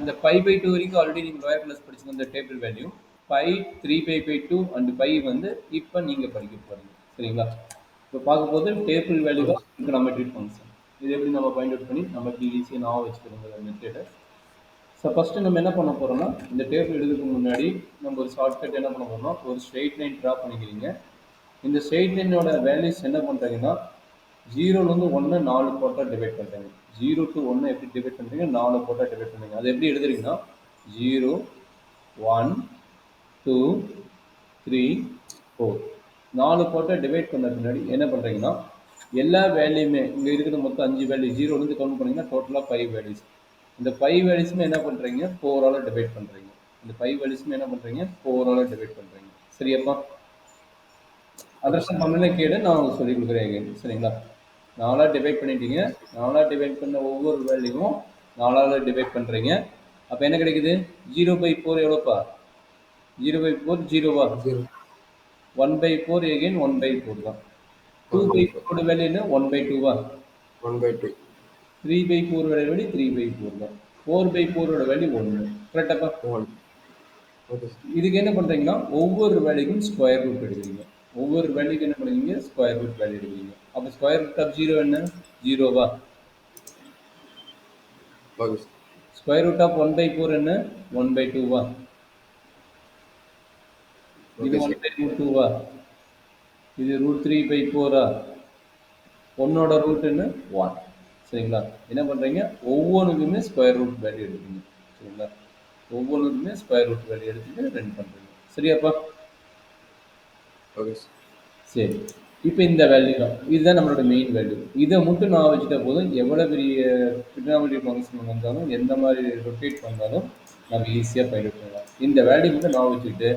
இந்த pi by two வரைக்கும் already நீங்கள் லோயர் கிளாஸ் படிச்சுங்க இந்த table value. Pi 3π/2 and pi வந்து இப்போ நீங்கள் படிக்க போகிறீங்க. சரிங்களா? இப்போ பார்க்க போது டேபிள் வேல்யூ தான் ட்ரிகோனோமெட்ரிக் ஃபங்க்ஷன். இது எப்படி நம்ம பாயிண்ட் அவுட் பண்ணி நம்ம எப்படி ஈஸியாக ஞாபகம் வச்சுக்கிறோங்கிற மெத்தேடை. ஸோ ஃபஸ்ட்டு நம்ம என்ன பண்ண போகிறோம்னா இந்த டேபிள் எழுதுறதுக்கு முன்னாடி நம்ம ஒரு ஷார்ட்கட் என்ன பண்ண போகிறோம்னா ஒரு ஸ்ட்ரெயிட் லைன் ட்ரா பண்ணிக்கிறீங்க. இந்த ஸ்ட்ரெயிட் லைனோட வேல்யூஸ் என்ன பண்ணுறீங்கன்னா 0லேருந்து 1 4 போட்டால் டிவைட் பண்ணுறீங்க. 0 to 1 எப்படி டிவைட் பண்ணுறீங்க? 4 போட்டால் டிவைட் பண்ணுறீங்க. அது எப்படி எழுதுறீங்கன்னா 0 1 2 3 4 4 போட்டால் டிவைட் பண்ண பின்னாடி என்ன பண்ணுறீங்கன்னா எல்லா வேல்யூமே இங்கே இருக்கிற மொத்தம் 5 வேல்யூ 0லேருந்து கவுண்ட் பண்ணிங்கன்னா டோட்டலாக 5 வேல்யூஸ். இந்த 5 வேல்யூஸுமே என்ன பண்ணுறீங்க 4ஆல் டிவைட் பண்ணுறீங்க. இந்த 5 வேல்யூஸுமே என்ன பண்ணுறீங்க 4ஆல் டிவைட் பண்ணுறீங்க. சரியாப்பா? அதர்சன் பண்ணல கேடு நான் உங்களுக்கு சொல்லி கொடுக்குறேன். சரிங்களா? 4ஆல் டிவைட் பண்ணிட்டீங்க. 4ஆல் டிவைட் பண்ண ஒவ்வொரு வேல்யூவும் 4ஆல் டிவைட் பண்ணுறீங்க. அப்போ என்ன கிடைக்குது? 0/4 எவ்வளோப்பா? 0/4 0வா? 1/4 எகைன் 1/4 தான். 2/4 வேல்யூ என்ன? 1/2வா? 1/2. 3/4 வேல்யூ 3/4 தான். 4/4 வேல்யூ 1. கரெக்டாப்பா? இதுக்கு என்ன பண்ணுறீங்கன்னா ஒவ்வொரு வேல்யூக்கும் ஸ்கொயர் ரூட் எடுக்கிறீங்க. ஒவ்வொரு வேல்யூக்கு என்ன பண்ணுவீங்க? ஸ்கொயர் ரூட் வேல்யூ எடுக்கிறீங்க. அப்போ ஸ்கொயர் ரூட் ஆஃப் 0 என்ன? 0வா? ஸ்கொயர் ரூட் ஆஃப் 1/4 என்ன? 1/2வா? இது 1/√2வா? இது √3/4ஆ? 1ஓட ரூட் என்ன? 1. சரிங்களா? என்ன பண்ணுறீங்க ஒவ்வொன்றுக்குமே ஸ்கொயர் ரூட் வேல்யூ எடுக்கிறீங்க. சரிங்களா? ஒவ்வொன்றுக்குமே ஸ்கொயர் ரூட் வேல்யூ எடுத்துட்டு ரன் பண்ணுறீங்க. சரியாப்பா? சரி, இப்போ இந்த வேல்யூ தான் இதுதான் நம்மளோட மெயின் வேல்யூ. இதை மட்டும் நான் வச்சுட்டா போதும் எவ்வளோ பெரிய ட்ரிகோனோமெட்ரிக் ஃபங்க்ஷன் வந்தாலும் எந்த மாதிரி ரொட்டேட் பண்ணாலும் நம்ம ஈஸியாக ஃபைண்ட் அவுட் பண்ணலாம். இந்த வேல்யூ மட்டும் நான் வச்சுக்கிட்டு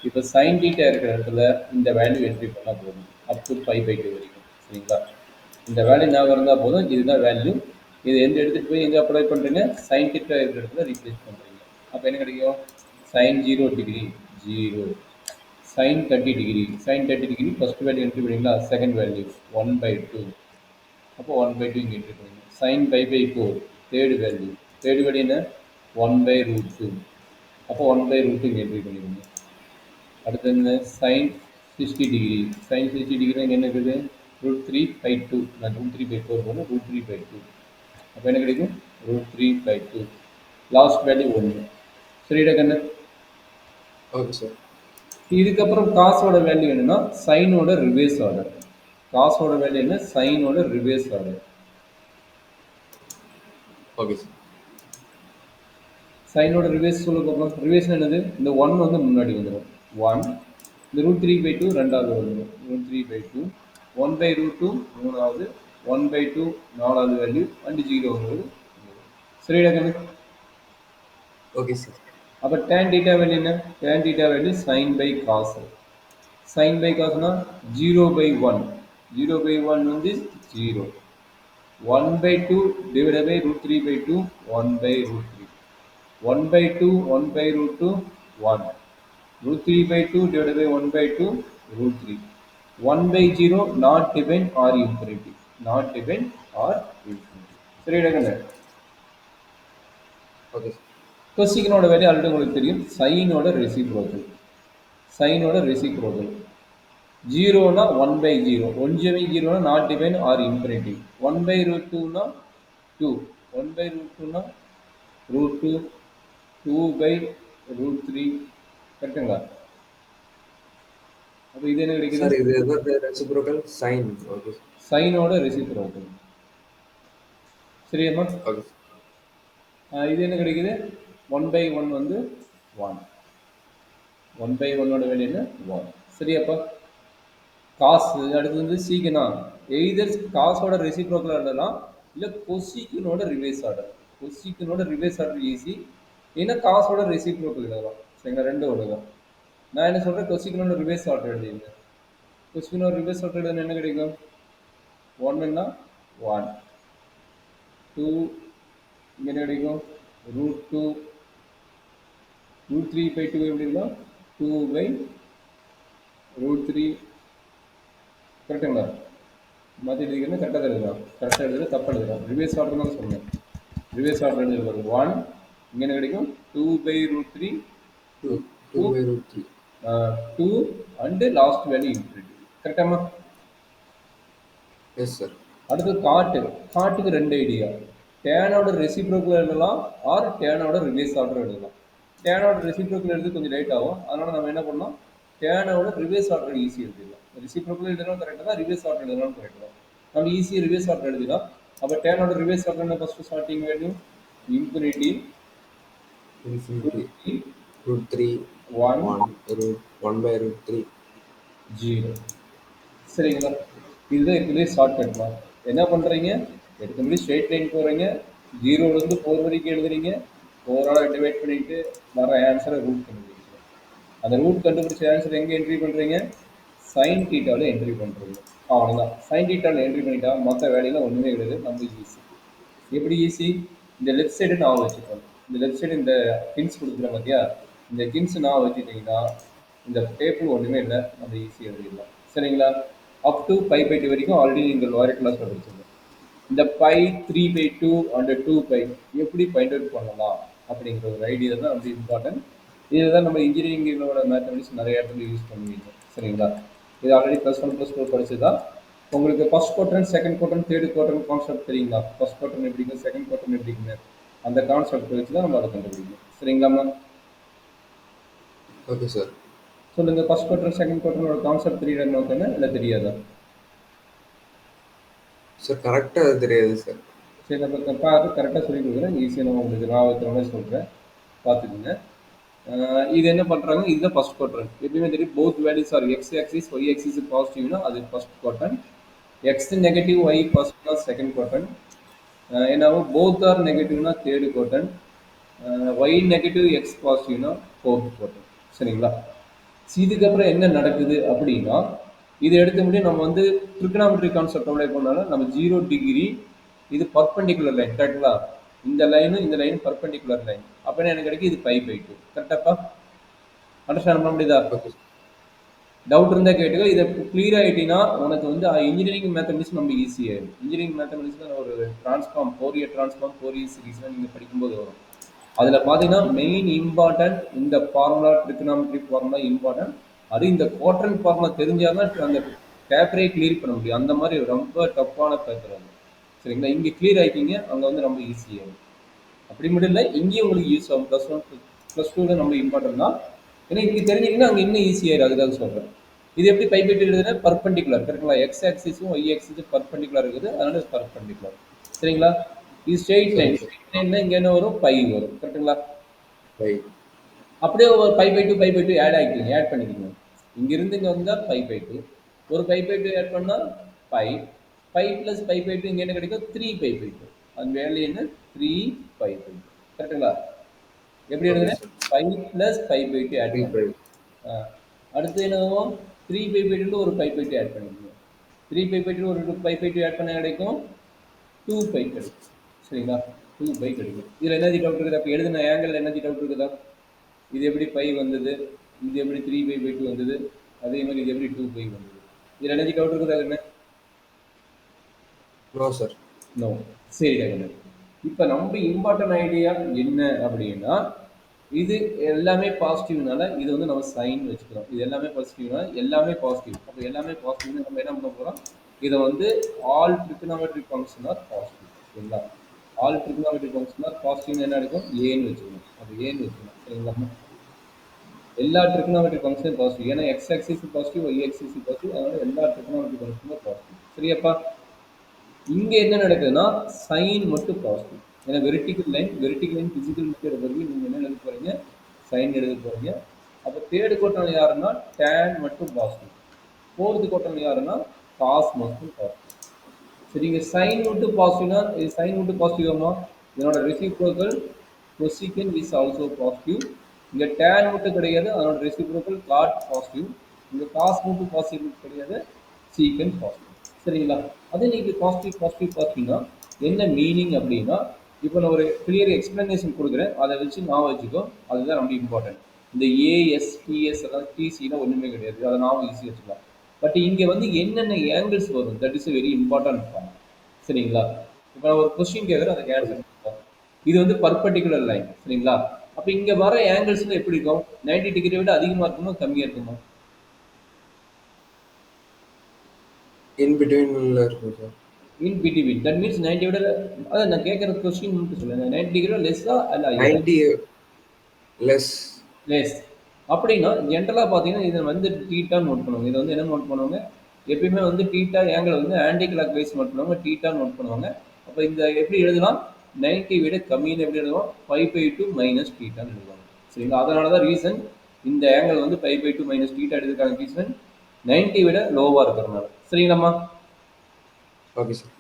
இப்போ சைன் தீட்டா இருக்கிற இடத்துல இந்த வேல்யூ என்ட்ரி பண்ணால் போதும் அப் டு 5/2 வரைக்கும். சரிங்களா? இந்த வேல்யூ ஞாபகம் இருந்தால் போதும். இதுதான் வேல்யூ. இது எந்த எடுத்துகிட்டு போய் எங்கே அப்ளை பண்ணுறீங்க? சைன் தீட்டா இருக்கிற இடத்துல ரீப்ளேஸ் பண்ணுறீங்க. அப்போ என்ன கிடைக்கும்? Sine 0 degree 0, sin 30 degree. Sin 30 degree first value entry பண்ணிங்களா? second value 1/2. அப்போ 1/2 இங்கே entry பண்ணுங்க. sin π/4 third value. third value என்ன? 1/√2. அப்போ 1/√2 இங்கே entry பண்ணிடுங்க. அடுத்து என்ன? sin 60 degree. sin 60 degree இங்கே என்ன இருக்குது? √3/2. நான் √3/4 போனேன். √3/2. அப்போ என்ன கிடைக்கும்? √3/2. Last value 1. சரிடா கண்ணு? Okay sir. இதுக்கப்புறம் காசோட வேல்யூ என்னன்னா சைனோட ரிவர்ஸ் ஆர்டர். காசோட வேல்யூ என்ன? சைனோட ரிவர்ஸ் ஆர்டர். Okay sir. சைனோட ரிவர்ஸ் சொல்ல போகிறோம். ரிவர்ஸ் என்னது? இந்த 1 வந்து முன்னாடி வந்துடும். 1 இந்த √3/2 ரெண்டாவது வந்துடும். √3/2 1/√2 மூணாவது 1/2 நாலாவது வேல்யூ அண்ட் 0 வருது. சரிடா கணக்கு? Okay sir. அப்போ tan theta வேல்யூ என்ன? tan theta value sin by cos. sin by cosனா 0/1. 0/1 வந்து 0. 1/2 divided by √3/2 1/√3. 1/2 1/√2 1. √3/2 divided by 1/2 √3. 1/0 not even or infinity. Not even or infinity. சரிடா கண்ணு? Okay sir. கொசிகனோட வேல்யூ ஆல்ரெடி உங்களுக்கு தெரியும். சைனோட ரெசிப்ரோக்கல். சைனோட ரெசிப்ரோக்கல் 0னா 1/0. 1/0னா நாட் டிவைன் ஆர் இன்ஃபினிட்டி. 1/√2னா 2. 1/√2னா √2 2/√3. கரெக்டுங்களா? அப்போ இது என்ன கிடைக்குது? சார் இது எதோட ரெசிப்ரோக்கல்? சைன். ஓகே. சைனோட ரெசிப்ரோக்கல். சரியாம்மா? ஓகே. இது என்ன கிடைக்குது? 1/1 வந்து 1. 1/1ஓட வேல்யூ என்ன? 1. சரியாப்பா? காசு அடுத்து வந்து சீக்கனா எய்தர் காசோட ரெசிப்ரோக்கலாக எழுதலாம், இல்லை கொசிக்கனோட ரிவர்ஸ் ஆர்டர். கொசிக்கனோட ரிவர்ஸ் ஆர்டர் ஈஸி, ஏன்னா காசோட ரெசிப்ரோக்கல் எழுதலாம். சரிங்களா? ரெண்டு எழுதலாம். நான் என்ன சொல்கிறேன்? கொசிக்கனோட ரிவர்ஸ் ஆர்டர் எழுதிங்க. கொசிக்கனோட ரிவர்ஸ் ஆர்டர் எழுதுனா என்ன கிடைக்கும்? 1ன்னா 1, 2 இங்கே என்ன கிடைக்கும்? √2 √3/2 எப்படி இருக்கும்? 2/√3. கரெக்டுங்களா? மாற்றி எழுதிக்கிறேன். கரெக்டாக எழுதலாம். கரெக்டாக எழுதுல தப்பு எழுதுலாம். ரிவர்ஸ் ஆர்டர் தான் சொன்னேன். ரிவர்ஸ் ஆர்டர் எழுதுறது 1 இங்கே என்ன கிடைக்கும்? 2/√3 2 2 2 by root 3. 2 and last value infinity. கரெக்டாமா? Yes, sir. அடுத்து காட்டுக்கு ரெண்டு ஐடியா. டேனோட ரெசிப்ரோக்கல் எழுதலாம் ஆர் டேனோட ரிவர்ஸ் ஆர்டர் எழுதலாம். டேனோட ரெசிப்ரோக்கல் எழுதி கொஞ்சம் லேட் ஆகும். அதனால நம்ம என்ன பண்ணோம், டேனோட ரிவர்ஸ் ஆர்டர் ஈஸி எழுதிடலாம். ரெசிப்ரோக்கல் எழுதலாம் கரெக்டாக தான், ரிவர்ஸ் ஆர்டர் எழுதலாம் கரெக்டாக தான். நம்ம ஈஸியாக ரிவர்ஸ் ஆர்டர் எழுதிடலாம். அப்போ டேனோட ரிவர்ஸ் ஆர்டர் என்ன first starting value? Infinity Infinity root 3 1 1 root 1 by root 3. 0. சரிங்களா? இதுதான் இருக்கிறதே ஷார்ட்கட்மா. என்ன பண்ணுறீங்க, எடுத்த முடி ஸ்ட்ரெயிட் லைன் போகிறீங்க, 0லேருந்து 4 வரைக்கும் எழுதுறீங்க, 4ஆல் டிவைட் பண்ணிவிட்டு வர ஆன்சரை ரூட் கண்டுபிடிக்கிறீங்க. அந்த ரூட் கண்டுபிடிச்ச ஆன்சர் எங்கே என்ட்ரி பண்ணுறீங்க? சைன் தீட்டாவில் என்ட்ரி பண்ணுறீங்க. அவ்வளோதான். சைன் தீட்டாவில் என்ட்ரி பண்ணிட்டா மற்ற வேலையில் ஒன்றுமே கிடையாது. நம்ம ஈஸி. எப்படி ஈஸி? இந்த லெஃப்ட் சைடு நான் வச்சுக்கணும். இந்த லெஃப்ட் சைடு இந்த கின்ஸ் கொடுக்குறேன் பார்த்தியா, இந்த கின்ஸ் நான் வச்சுட்டிங்கன்னா இந்த டேபிள் ஒன்றுமே இல்லை, நம்ம ஈஸியாக எழுதிடலாம். சரிங்களா? அப் டு π/2 வரைக்கும் ஆல்ரெடி நீங்கள் லோயர் கிளாஸில் படிச்சிருக்கோம். இந்த பை 3/2 அண்ட் 2π எப்படி ஃபைண்ட் அவுட் பண்ணலாம் அப்படிங்கிற ஒரு ஐடியா தான் ரொம்ப இம்பார்ட்டன்ட். இதுதான் நம்ம இன்ஜினியரிங்கோட மேத்தமெட்டிக்ஸ் நிறைய இடத்துல யூஸ் பண்ணுவீங்க. சரிங்களா? இது ஆல்ரெடி +1 +2 படிச்சதா. உங்களுக்கு first quadrant, second quadrant, third quadrant concept தெரியுங்களா? ஃபர்ஸ்ட் குவாட்ரண்ட் எப்படிங்க, செகண்ட் குவாட்ரண்ட் எப்படிங்க, அந்த கான்செப்ட் வச்சு தான் நம்ம அதை கண்டுபிடிக்கணும். சரிங்களாம்மா? Okay, sir. சொல்லுங்க, ஃபர்ஸ்ட் குவாட்ரண்ட் செகண்ட் குவாட்ரண்டோட கான்செப்ட் தெரியுதா நோக்கன்னு இல்லை தெரியாதா? சார் கரெக்டாக அது தெரியாது சார். சரி, நம்ம பார்த்து கரெக்டாக சொல்லி கொடுக்குறேன். ஈஸியாக நான் உங்களுக்கு நான் வைக்கிற மாதிரி சொல்கிறேன், பார்த்துக்குங்க. இது என்ன பண்ணுறாங்க, இதுதான் ஃபர்ஸ்ட் குவாட்ரண்ட். எப்பயுமே தெரியும், both values are x axis y axis பாசிட்டிவ்னா அது first quadrant, x negative y பாசிட்டிவ்னா செகண்ட் குவாட்ரண்ட், என்னாகும் போத் ஆர் நெகட்டிவ்னா third quadrant, y negative x பாசிட்டிவ்னா ஃபோர்த் குவாட்ரண்ட். சரிங்களா? இதுக்கப்புறம் என்ன நடக்குது அப்படின்னா, இது எடுத்த முடியும் நம்ம வந்து ட்ரிகனாமெட்ரி கான்செப்ட் அப்ளை பண்ணாலும் நம்ம 0 டிகிரி, இது பர்பெண்டிகுலர் லைன். கரெக்டுங்களா? இந்த லைன் பர்பெண்டிகுலர் லைன். அப்படின்னா எனக்கு கிடைக்கும் இது π/2. கரெக்டாப்பா? அண்டர்ஸ்டாண்ட் பண்ண முடியுதா? ஓகே. டவுட் இருந்தால் கேட்டுக்கோ. இதை கிளியர் ஆகிட்டீங்கன்னா உனக்கு வந்து இன்ஜினியரிங் மேத்தமெட்டிக்ஸ் ரொம்ப ஈஸியாகிடும். இன்ஜினியரிங் மேத்தமெட்டிக்ஸ் ஒரு டிரான்ஸ்ஃபார்ம், ஃபோரியர் சீரிஸ்லாம் நீங்கள் படிக்கும்போது வரும். அதில் பார்த்தீங்கன்னா மெயின் இம்பார்ட்டன்ட் இந்த ஃபார்முலா, ட்ரிகனாமெட்ரிக் ஃபார்முலா இம்பார்ட்டன்ட். அது இந்த குவாட்ரண்ட் ஃபார்முலா தெரிஞ்சால் தான் அந்த பேப்பரே கிளியர் பண்ண முடியும். அந்த மாதிரி ரொம்ப டஃப்பான பேப்பர் அது. சரிங்களா? இங்கே கிளியர் ஆகிட்டீங்க, அங்கே வந்து ரொம்ப ஈஸியாகும். அப்படி மட்டும் இல்லை, இங்கேயும் உங்களுக்கு யூஸ் ஆகும். +1 +2 ரொம்ப இம்பார்ட்டன்ட் தான். ஏன்னா இங்கே தெரிஞ்சிங்கன்னா அங்கே இன்னும் ஈஸியாயிடும். அதுக்காக சொல்கிறேன். இது எப்படி π/2 எழுதுனா பர்பெண்டிகுலர். கரெக்டுங்களா? எக்ஸ் ஆக்சிஸும் ஒய் ஆக்சிஸும் பர்பெண்டிகுலர் இருக்குது, அதனால பர்பெண்டிகுலர். சரிங்களா? இது ஸ்ட்ரெயிட் லைன். ஸ்ட்ரெயிட் லைன்னா இங்கே என்ன வரும்? பை வரும். கரெக்டுங்களா? அப்படியே ஒரு π/2 ஆட் பண்ணிக்கோங்க. இங்கிருந்து இங்கே வந்தால் π/2, ஒரு π/2 ஆட் பண்ணால் பை, பை ப்ளஸ் π/2 இங்கே என்ன கிடைக்கும்? 3π/2. அந்த வேல்யூ என்ன? 3π/2. கரெக்டுங்களா? எப்படி எழுதுறேன்? பை ப்ளஸ் π/2 ஆட் பண்ணி அடுத்து என்ன ஆகும்? 3π/2 ஒரு π/2 ஆட் பண்ணிக்கோங்க. 3π/2 ஒரு π/2 ஆட் பண்ண கிடைக்கும் 2π கிடைக்கும். சரிங்களா? 2π கிடைக்கும். இதில் எனர்ஜி டவுட் இருக்குதா? அப்போ எழுதின ஆங்கிள் எனர்ஜி டவுட் இருக்குதா? இது எப்படி பை வந்தது, இது எப்படி 3π/2 வந்தது, அதே மாதிரி இது எப்படி 2π வந்தது? இதில் எனர்ஜி டவுட் இருக்குதா? என்ன? No sir. நோ. சரி கண்ணு. இப்போ நம்ம இம்பார்ட்டன்ட் ஐடியா என்ன அப்படின்னா, இது எல்லாமே பாசிட்டிவ்னால இது வந்து நம்ம சைன் வச்சுக்கிறோம். இது எல்லாமே பாசிட்டிவ்னா எல்லாமே பாசிட்டிவ். அப்போ எல்லாமே பாசிட்டிவ்னு நம்ம என்ன பண்ண போகிறோம், இதை வந்து all trigonometric function are positive. சரிங்களா? ஆல் ட்ரிகனாமெட்ரிக் ஃபங்க்ஷன் ஆர் பாசிட்டிவ்னு என்ன இருக்கும்? ஏன்னு வச்சுக்கணும். அப்போ ஏன்னு வச்சுக்கணும். சரிங்களா? எல்லா ட்ரிகனாமெட்ரிக் ஃபங்க்ஷனும் பாசிட்டிவ். ஏன்னா X axis positive, Y axis positive, அதனால எல்லா ட்ரிகனாமெட்ரிக் ஃபங்க்ஷனும் பாசிட்டிவ். சரியாப்பா? இங்கே என்ன நடக்குதுன்னா சைன் மட்டும் பாசிட்டிவ். ஏன்னா வெர்டிகல் லைன் பிசிக்கல் மெத்தட் வரைக்கும் நீங்கள் என்ன எழுத போகிறீங்க? சைன் எழுத போகிறீங்க. அப்போ தேர்டு குவாட்ரண்ட் யாருன்னா டேன் மட்டும் பாசிட்டிவ். ஃபோர்த்து குவாட்ரண்ட் யாருன்னா காஸ் மட்டும் பாசிட்டிவ். சரிங்க? சைன் மட்டும் பாசிட்டிவ்னா இது சைன் மட்டும் பாசிட்டிவ் ஆகும். இதனோட ரெசிப்ரோக்கல் கொசிகன் இஸ் ஆல்சோ பாசிட்டிவ். இங்கே டேன் மட்டும் கிடையாது, அதனோட ரெசிப்ரோக்கல் காட் பாசிட்டிவ். இங்கே காஸ் மட்டும் பாசிட்டிவ் கிடையாது, சீக்கன் பாசிட்டிவ். சரிங்களா? அதே நீங்கள் பாசிட்டிவ்னா என்ன மீனிங் அப்படின்னா, இப்போ நான் ஒரு கிளியர் எக்ஸ்பிளனேஷன் கொடுக்குறேன், அதை வச்சு நான் வச்சுக்கோ. அதுதான் ரொம்ப இம்பார்ட்டன்ட். இந்த ஏஎஸ் டிஎஸ் எல்லாம் டிசினா ஒன்றுமே கிடையாது, அதை நான் ஈஸியாக வச்சுக்கலாம். பட் இங்கே வந்து என்னென்ன ஆங்கிள்ஸ் வரும், that is very important form. சரிங்களா? இப்போ நான் ஒரு கொஸ்டின் கேட்குறேன், அதுக்கு ஆன்சர் பண்ணுவோம். இது வந்து பர்பண்டிகுலர் லைன். சரிங்களா? அப்ப இங்க வர ஆங்கிள்ஸ்ல எப்படி இருக்கும்? 90 டிகிரி விட அதிகமா இருக்குமா? கம்மியா இருக்குமா? இன் பிட்வீன்ல இருக்கும் sir. In between. That means 90 விட அதான் நான் கேட்கிற கொஸ்டின் மட்டும் சொல்லுங்க. 90 டிகிரி லெஸ்ஸா அல்ல ஹையரா? 90 லெஸ். லெஸ். அப்படின்னா ஜென்ரலா பார்த்தீங்கன்னா, இத வந்து தீட்டான்னு நோட் பண்ணுவாங்க. இத வந்து என்ன நோட் பண்ணுவாங்க? எப்பயுமே வந்து தீட்டா ஆங்கிள் வந்து ஆன்டி கிளாக் வைஸ் நோட் பண்ணுவாங்க. தீட்டான்னு நோட் பண்ணுவாங்க. அப்ப இந்த எப்படி எழுதலாம்? 90 விட கம்மின்னு எப்படி எழுதுவோம்? π/2 மைனஸ் தீட்டான்னு எழுதுவாங்க. சரிங்களா? அதனால தான் ரீசன் இந்த ஆங்கிள் வந்து π/2 மைனஸ் தீட்டா எடுத்ததுக்கான ரீசன் 90 விட லோவா இருக்கிறதுனால. சரிங்களாம்மா? Okay sir.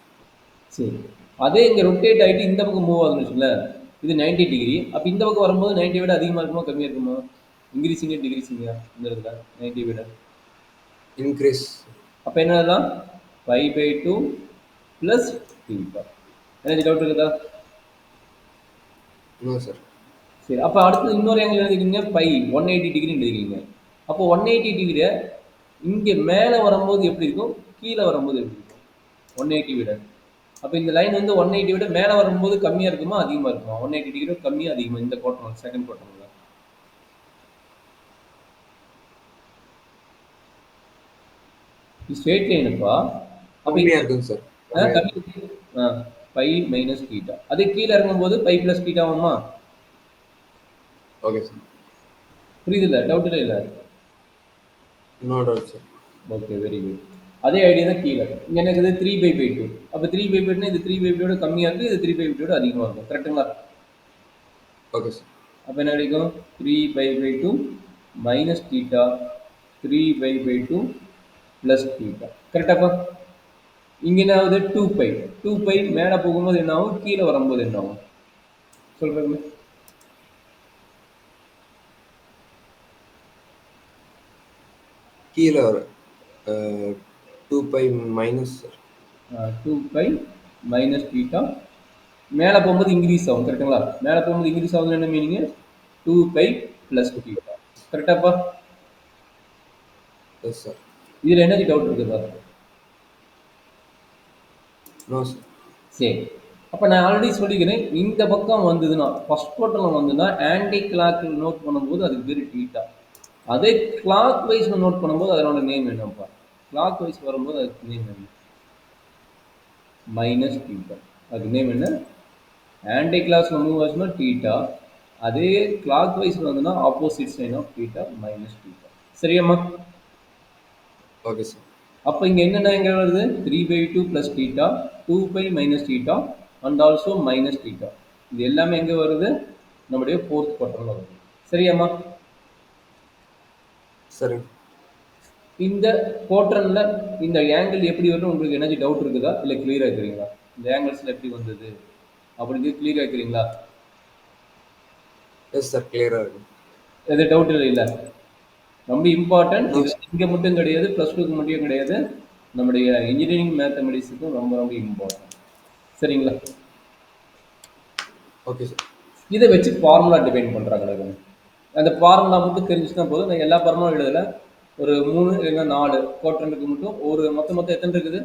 சரி. அதே இங்க ரொட்டேட் ஆயிட்டு இந்த பக்கம் மூவ் ஆகுதுன்னு வச்சுக்கோங்களேன். இது 90 டிகிரி. அப்ப இந்த பக்கம் வரும்போது 90 விட அதிகமா இருக்குமா? கம்மியா இருக்குமா? இன்கிரீசிங்கா? டிக்ரீசிங்கா? இந்த இடத்துல 90 விட. இன்க்ரீஸ். அப்ப என்ன எழுதலாம்? π/2 பிளஸ் தீட்டா. எனக்கு டவுட் இருக்குதா? No sir. சரி. அப்ப அடுத்து இன்னொரு ஆங்கிள் எழுதிக்கிறீங்க பை 180 டிகிரி எழுதிக்கிறீங்க. அப்போ 180 டிகிரியை இங்க மேல வரும்போது எப்படி இருக்கும்? கீழே வரும்போது எப்படி இருக்கும்? 180 விட. அப்ப இந்த லைன் வந்து 180 விட மேல வரும்போது கம்மியா இருக்குமா? அதிகமா இருக்குமா? 180 டிகிரி கம்மியா அதிகமா இந்த குவாட்ரண்ட் செகண்ட் குவாட்ரண்ட்ல. இது ஸ்ட்ரெயிட் லைனுப்பா. அப்ப கம்மியா இருக்குங்க சார். கம்மியா கம்மி. இருக்கும். Pi minus theta. அதே கீழே இறங்கும்போது பை பிளஸ் தீட்டா ஆகுமா? Okay sir. புரியுதுல்ல? டவுட் இல்லை. No doubt sir. Okay, very good. அதே ஐடியா தான் கீழே. இங்க எனக்கு இது 3/2. அப்போ 3/2 இது 3/2 கம்மியா இருக்கு, இது 3/2 அதிகமா இருக்கும். கரெக்டுங்களா? Okay sir. அப்போ என்ன கிடைக்கும்? 3/2 மைனஸ் தீட்டா 3/2 பிளஸ் தீட்டா. கரெக்டாப்பா? இங்க என்ன ஆகுது? 2π. 2π மேலே போகும்போது என்ன ஆகும்? கீழே வரும்போது என்ன ஆகும்? சொல்றேங்க. கீழே வர 2π மைனஸ் சார். 2π மைனஸ் தீட்டா மேலே போகும்போது இன்க்ரீஸ் ஆகும். கரெக்டுங்களா? மேலே போகும்போது இன்க்ரீஸ் ஆகுதுன்னு என்ன மீனிங்? 2π plus theta. கரெக்டாப்பா? Yes sir. இதுல என்ன டவுட் இருக்குதா? No sir. சரி. அப்ப நான் ஆல்ரெடி சொல்லிக்கிறேன். இந்த பக்கம் வந்ததுன்னா ஃபர்ஸ்ட் குவார்ட்டர்ல வந்ததுன்னா ஆன்டி கிளாக் நோட் பண்ணும்போது அதுக்கு பேர் டீட்டா. அதே கிளாக் வைஸ்ல நோட் பண்ணும்போது அதனோட நேம் என்னப்பா? கிளாக் வைஸ் வரும்போது அதுக்கு நேம் என்ன? Minus theta. அதுக்கு நேம் என்ன? ஆன்டி கிளாக்ஸ்ல மூவ் ஆச்சுன்னா டீட்டா. அதே கிளாக் வைஸ்ல வந்ததுன்னா opposite sign of theta minus theta. சரியாம்மா? Okay sir. அப்போ இங்க என்னென்ன எங்க வருது? 3/2 plus theta, 2π minus theta and also minus theta. இது எல்லாமே எங்க வருது? நம்முடைய fourth quadrantல வருது. சரியாம்மா? சரிங்க. இந்த quadrantல இந்த ஆங்கிள் எப்படி வரும் உங்களுக்கு எனர்ஜி டவுட் இருக்குதா? இல்ல கிளியரா இருக்கிறீங்களா? இந்த ஆங்கிள்ஸ்ல எப்படி வந்தது? அப்படின்னு கிளியரா இருக்கிறீங்களா? Yes sir. கிளியரா இருக்கு. எது டவுட் இல்ல? ரொம்ப இம்பார்ட்டன்ட். நோ இது சார். இங்க மட்டும் கிடையாது, +2க்கு மட்டும் கிடையாது. நம்முடைய இன்ஜினியரிங் மேத்தமெட்டிக்ஸுக்கும் ரொம்ப ரொம்ப இம்பார்ட்டன்ட். சரிங்களா? Okay sir. இதை வச்சு ஃபார்முலா டிஃபைன் பண்ணுறாங்க. அந்த ஃபார்முலா மட்டும் தெரிஞ்சுன்னா போதும். நான் எல்லா ஃபார்முலாவும் எழுதலை. ஒரு 3 இல்லைன்னா 4 குவாட்ரண்ட்டுக்கு மட்டும் ஒரு மொத்தம் எத்தனை இருக்குது?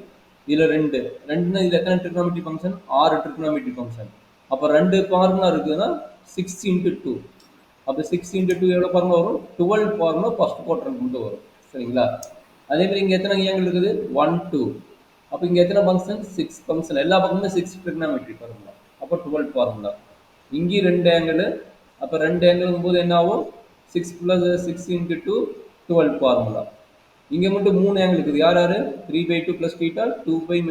இதில் 2. 2ன்னா இதில் எத்தனை ட்ரிக்னாமெட்ரி ஃபங்க்ஷன்? 6 trigonometry function. அப்போ 2 ஃபார்முலா இருக்குதுன்னா 6 இன்ட்டு 2. அப்போ 6 இன்ட்டு 2 எவ்வளோ ஃபார்முலா வரும்? 12 ஃபார்முலா ஃபர்ஸ்ட் குவாட்ரண்ட் மட்டும் வரும். சரிங்களா? அதே மாதிரி இங்கே எத்தனை ஏங்கல் இருக்குது? 1, 2. அப்போ இங்கே எத்தனை ஃபங்க்ஷன்? 6 ஃபங்க்ஷன். எல்லா பக்கமும் 6 ட்ரிக்னாமெட்ரி ஃபார்முலா. அப்போ 12 ஃபார்முலா. இங்கேயும் 2 ஆங்கிள். அப்போ 2 ஆங்கிள்ங்கும் போது என்ன ஆகும்? 6 + 6 × 2 12 ஃபார்முலா. இங்கே மட்டும் 3 ஆங்கிள் இருக்குது. யார் யார்? 3/2 + θ, 2π - θ,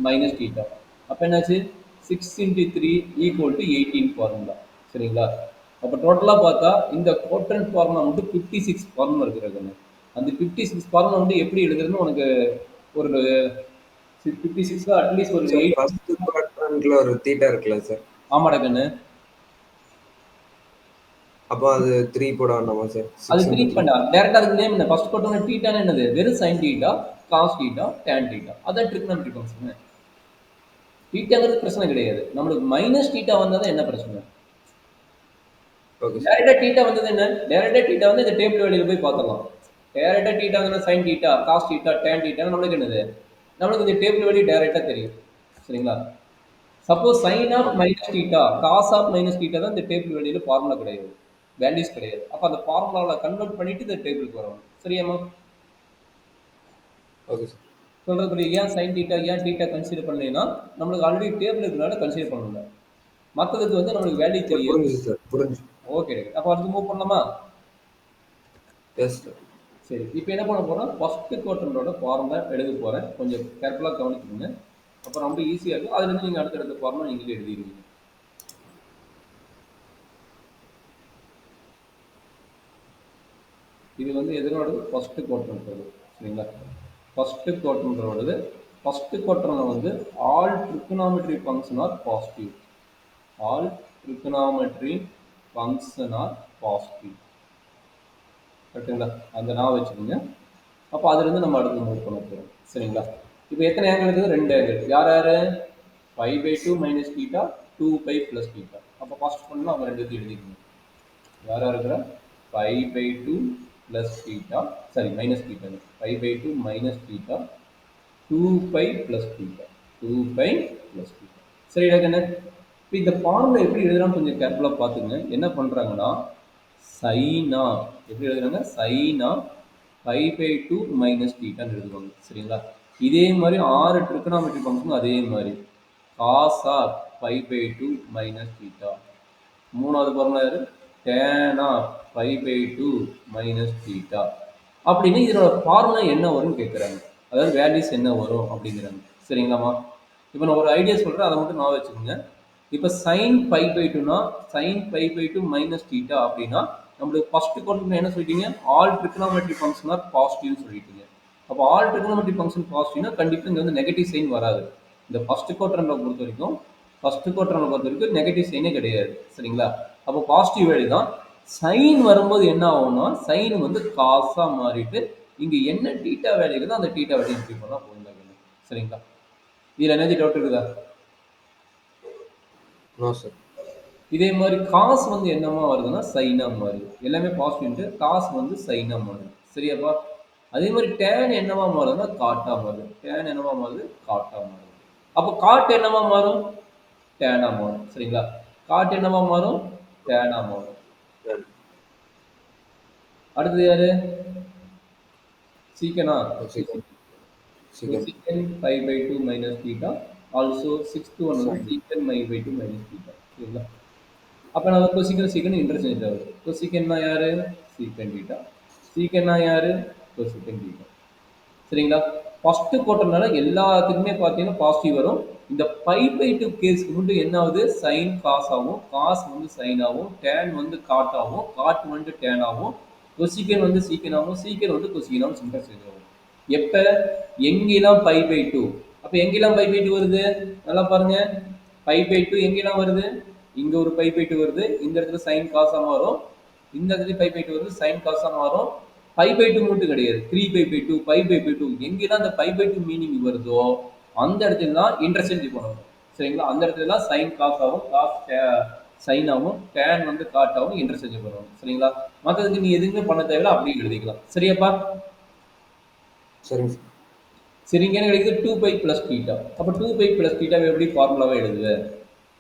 மைனஸ் θ. அப்போ என்னாச்சு? 6 × 3 = 18 ஃபார்முலா. சரிங்களா? அப்போ டோட்டலாக பார்த்தா இந்த குவாட்ரண்ட் ஃபார்முலா மட்டும் 56 ஃபார்முலா இருக்கிறது. அந்த 56 ஃபார்முலா வந்து எப்படி எழுதுறதுன்னு உனக்கு ஒரு 56 அட்லீஸ்ட் ஒரு சார் 8. ஃபர்ஸ்ட் குவாட்ரண்ட்ல ஒரு தீட்டா இருக்குல்ல சார்? ஆமாடா கண்ணு. அப்போ அது 3 போட வேண்டாமா சார்? அது 6 த்ரீ × 3. பண்ணா டேரக்டா அதுக்கு நேம் என்ன? ஃபர்ஸ்ட் போட்டோம்னா டீட்டானா என்னது? வெறும் sine theta, cos theta, tan theta. அதான் ட்ரிக்னாமெட்ரி ஃபங்க்ஷன். டீட்டாங்கிறது பிரச்சனை கிடையாது. நம்மளுக்கு மைனஸ் டீட்டா வந்தா தான் என்ன பிரச்சனை? Okay sir. டைரக்டா டீட்டா வந்தது என்ன? டைரக்டா டீட்டா வந்து இந்த டேபிள் வெளியில போய் பார்த்துடலாம். டைரக்டா டீட்டா வந்து sine theta, cos theta, tan theta நம்மளுக்கு என்னது? நம்மளுக்கு இந்த டேபிள் வெளியே டைரக்டா தெரியும். சரிங்களா? Suppose sine of okay. Minus theta, cos of minus theta தான் இந்த டேபிள் வெளியில ஃபார்முலா கிடையாது. வேல்யூஸ் கிடையாது. அப்ப அந்த ஃபார்முலால கன்வெர்ட் பண்ணிட்டு இந்த டேபிளுக்கு வரணும். சரியாம்மா? Okay sir. சொல்றது புரியுது. ஏன் சைன் தீட்டா, ஏன் தீட்டா கன்சிடர் பண்ணலைன்னா, நம்மளுக்கு ஆல்ரெடி டேபிள் இருக்கிறனால கன்சிடர் பண்ணல. மத்ததுக்கு வந்து நம்மளுக்கு வேல்யூ சார் தெரியாது. புரிஞ்சுது சார். புரிஞ்சு. ஓகே. அப்ப அடுத்து மூவ் பண்ணலாமா? Yes sir. சரி. இப்ப என்ன பண்ண போறோம்? ஃபர்ஸ்ட் குவாட்ரண்டோட ஃபார்முலா எழுத போறேன். கொஞ்சம் கேர்ஃபுல்லா கவனிச்சுக்கங்க. அப்ப ரொம்ப ஈஸியா இருக்கும். அதுலேருந்து நீங்க அடுத்தடுத்த ஃபார்முலா நீங்களே எழுதிருவீங்க. இது வந்து எதனோடது? ஃபர்ஸ்ட் குவாட்ரண்டோடது. சரிங்களா? ஃபர்ஸ்ட் குவாட்ரண்டோடது. ஃபர்ஸ்ட் குவாட்ரண்ட்ல வந்து all trigonometry function are positive. All trigonometry function are positive. கரெக்டுங்களா? அந்த நான் வச்சுக்கோங்க. அப்போ அதுலேருந்து நம்ம அடுத்து மூவ் பண்ண போகிறோம். சரிங்களா? இப்போ எத்தனை ஆங்கிள் இருக்குது? 2 ஆங்கிள். யார் யார்? π/2 மைனஸ் தீட்டா, 2π ப்ளஸ் தீட்டா. அப்போ ஃபர்ஸ்ட் பண்ணலாம் அவங்க ரெண்டுத்தையும் எழுதிக்கணும். யார் யார் இருக்கிற? π/2 plus theta, sorry minus theta, π/2 minus theta, 2π plus theta, 2π plus theta. சரி கண்ணு. இப்போ இந்த ஃபார்முலா எப்படி எழுதுறான்னு கொஞ்சம் கேர்ஃபுல்லாக பார்த்துங்க. என்ன பண்ணுறாங்கன்னா சைனா எப்படி எழுதுறாங்க? சைனா π/2 மைனஸ் தீட்டான்னு எழுதுவாங்க. சரிங்களா? இதே மாதிரி 6 ட்ரிகோனோமெட்ரி ஃபங்க்ஷனும் அதே மாதிரி காஸ் ஆஃப் π/2 மைனஸ் தீட்டா. மூணாவது ஃபார்முலா யாரு? tan of π/2 minus theta. அப்படின்னு இதனோட ஃபார்முலா என்ன வரும்னு கேட்குறாங்க. அதாவது வேல்யூஸ் என்ன வரும் அப்படிங்கிறாங்க. சரிங்களாம்மா? இப்போ நான் ஒரு ஐடியா சொல்கிறேன், அதை மட்டும் நான் வச்சுக்கோங்க. இப்போ சைன் π/2னா சைன் π/2 மைனஸ் தீட்டா அப்படின்னா நம்மளுக்கு ஃபர்ஸ்ட் குவாட்ரண்ட் என்ன சொல்லிட்டீங்க? ஆல் ட்ரிகோனோமெட்ரி ஃபங்க்ஷன் ஆர் பாசிட்டிவ்னு சொல்லிட்டீங்க. அப்போ ஆல் ட்ரிகோனோமெட்ரி ஃபங்க்ஷன் பாசிட்டிவ்னா கண்டிப்பாக இங்கே வந்து நெகட்டிவ் சைன் வராது. இந்த ஃபர்ஸ்ட் குவாட்ரண்ட்ல பொறுத்த வரைக்கும் நெகட்டிவ் சைனே கிடையாது. சரிங்களா? அப்போ பாசிட்டிவ் வேல்யூ தான். சைன் வரும்போது என்ன ஆகும்னா சைன் வந்து காசா மாறிட்டு இங்க என்ன டீட்டா வேல்யூ இருக்குதோ அந்த டீட்டா வேல்யூ இன்க்ரீஸ் பண்ணா போதும். சரிங்களா? இதுல என்ன டவுட் இருக்குதா? No sir. இதே மாதிரி காசு வந்து என்னமா வருதுன்னா சைனா மாறுது. எல்லாமே பாசிட்டிவ், காசு வந்து சைனா மாறுது. சரியாப்பா? அதே மாதிரி டேன் என்னவா மாறுதுன்னா காட்டா மாறுது. டேன் என்னவா மாறுது? காட்டா மாறுது. அப்போ காட்டு என்னவா மாறும்? டேனா மாறும். சரிங்களா? காட்டு என்னவா மாறும்? டேனா மாறும். அடுத்தது யாரு? சீக்கனா? Secant. So secant. secant π/2 minus theta. Also sixth one வந்து செகண்ட். secant π/2 minus theta. சரிங்களா? அப்ப நம்ம cosecant secant இன்டர்சேஞ்ச் ஆகுது. cosecantனா யாரு? secant theta. secantனா யாரு? cosecant theta. சரிங்களா? ஃபர்ஸ்ட் குவார்டர்னால எல்லாத்துக்குமே பார்த்தீங்கன்னா பாசிட்டிவ் வரும். இந்த π/2 கேஸ்க்கு மட்டும் என்ன ஆகுது? சைன் காஸ் ஆகும், காஸ் வந்து சைன் ஆகும், டேன் வந்து காட் ஆகும், காட் வந்து டேன் ஆகும், கொசிகன் வந்து சீக்கன் ஆகும், சீக்கன் வந்து கொசிகன் ஆகும், இன்டர்சேஞ்ச் ஆகும். எப்ப? எங்கெல்லாம் π/2. அப்ப எங்கெல்லாம் π/2 வருது? நல்லா பாருங்க. π/2 எங்கெல்லாம் வருது? இங்க ஒரு π/2 வருது. இந்த இடத்துல சைன் காசா மாறும். இந்த இடத்துல π/2 வருது, சைன் காசா மாறும். π/2 மட்டும் கிடையாது. 3π/2, π/2 எங்கெல்லாம் அந்த π/2 மீனிங் வருதோ அந்த இடத்துல தான் இன்டர்சேஞ்ச் பண்ணணும். சரிங்களா? அந்த இடத்துல தான் சைன் காஸ் ஆகும், காஸ் சைன் ஆகும், டேன் வந்து காட் ஆகும், இன்டர்சேஞ்ச் பண்ணணும். சரிங்களா? மற்றதுக்கு நீ எதுவுமே பண்ண தேவையில்ல, அப்படியே எழுதிக்கலாம். சரியாப்பா? சரிங்க சார். சரி, இங்க என்ன கிடைக்குது? 2π ப்ளஸ் தீட்டா. அப்போ 2π ப்ளஸ் தீட்டாவை எப்படி ஃபார்முலாவை எழுதுவ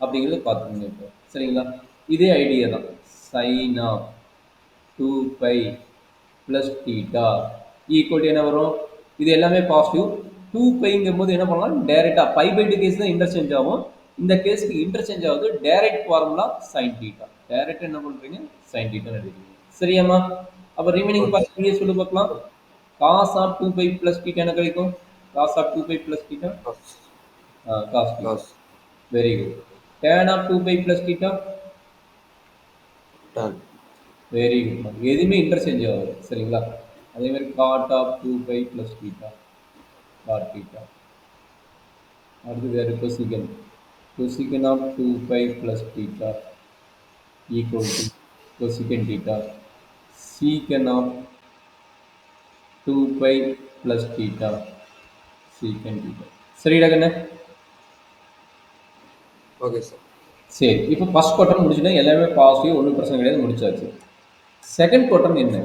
அப்படிங்கிறத பார்த்துக்கோங்க இப்போ. சரிங்களா? இதே ஐடியா தான். Sine of 2π plus theta equal என்ன வரும்? இது எல்லாமே பாசிட்டிவ். 2πங்கும் போது என்ன பண்ணலாம்? டைரக்டா π/2 கேஸ் தான் இன்டர்சேஞ்ச் ஆகும். இந்த கேஸ்க்கு இன்டர்சேஞ்ச் ஆகுது. Direct formula sine theta. Direct என்ன பண்றீங்க? சைன் தீட்டா எழுதிக்கிறீங்க. சரியாம்மா? அப்போ ரிமைனிங் ஓகே பார்த்து சொல்லி பார்க்கலாம். cos of 2π plus theta என்ன கிடைக்கும்? cos of 2π plus theta? Sir. Cos theta. Cos. Very good. Tan of 2π plus theta? Tan. Very good. எதுவுமே இன்டர்சேஞ்ச் ஆகுது. சரிங்களா? அதே மாதிரி cot of 2π plus theta. Cot theta. அடுத்து வேறு cosecant. Cosecant of 2π plus theta equal to cosecant theta. Secant of 2π plus theta. Secant theta. சரிடா கண்ணு? Okay sir. சரி, இப்போ ஃபர்ஸ்ட் குவார்டர் முடிச்சுட்டேன். எல்லாமே பாசிட்டிவ், ஒன்றும் பிரச்சனை கிடையாது, முடிச்சாச்சு. செகண்ட் குவார்டர் என்ன?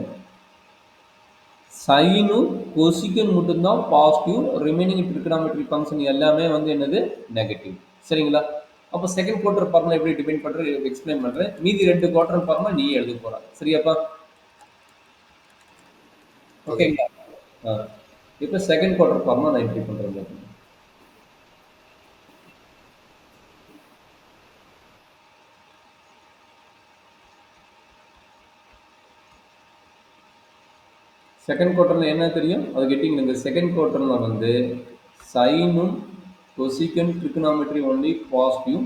சைனும் கொசிக்கும் மட்டும்தான் பாசிட்டிவ், ரிமைனிங் ட்ரிகோனோமெட்ரி ஃபங்க்ஷன் எல்லாமே வந்து என்னது? நெகட்டிவ். சரிங்களா? அப்போ செகண்ட் குவார்டர் ஃபார்முலா எப்படி டிபெண்ட் பண்ற எக்ஸ்பிளைன் பண்றேன். மீதி 2 குவார்டர் ஃபார்முலா நீ எழுத போற. சரியாப்பா? ஓகே. ஓகேங்களா? ஆ. இப்போ செகண்ட் குவார்டர் ஃபார்முலா நான் எப்படி பண்றேன் பாருங்க. செகண்ட் குவார்டர்ல என்ன தெரியும்? அது கேட்டீங்க. செகண்ட் குவார்டர்ல வந்து சைனும் கொசிகன் trigonometry only positive.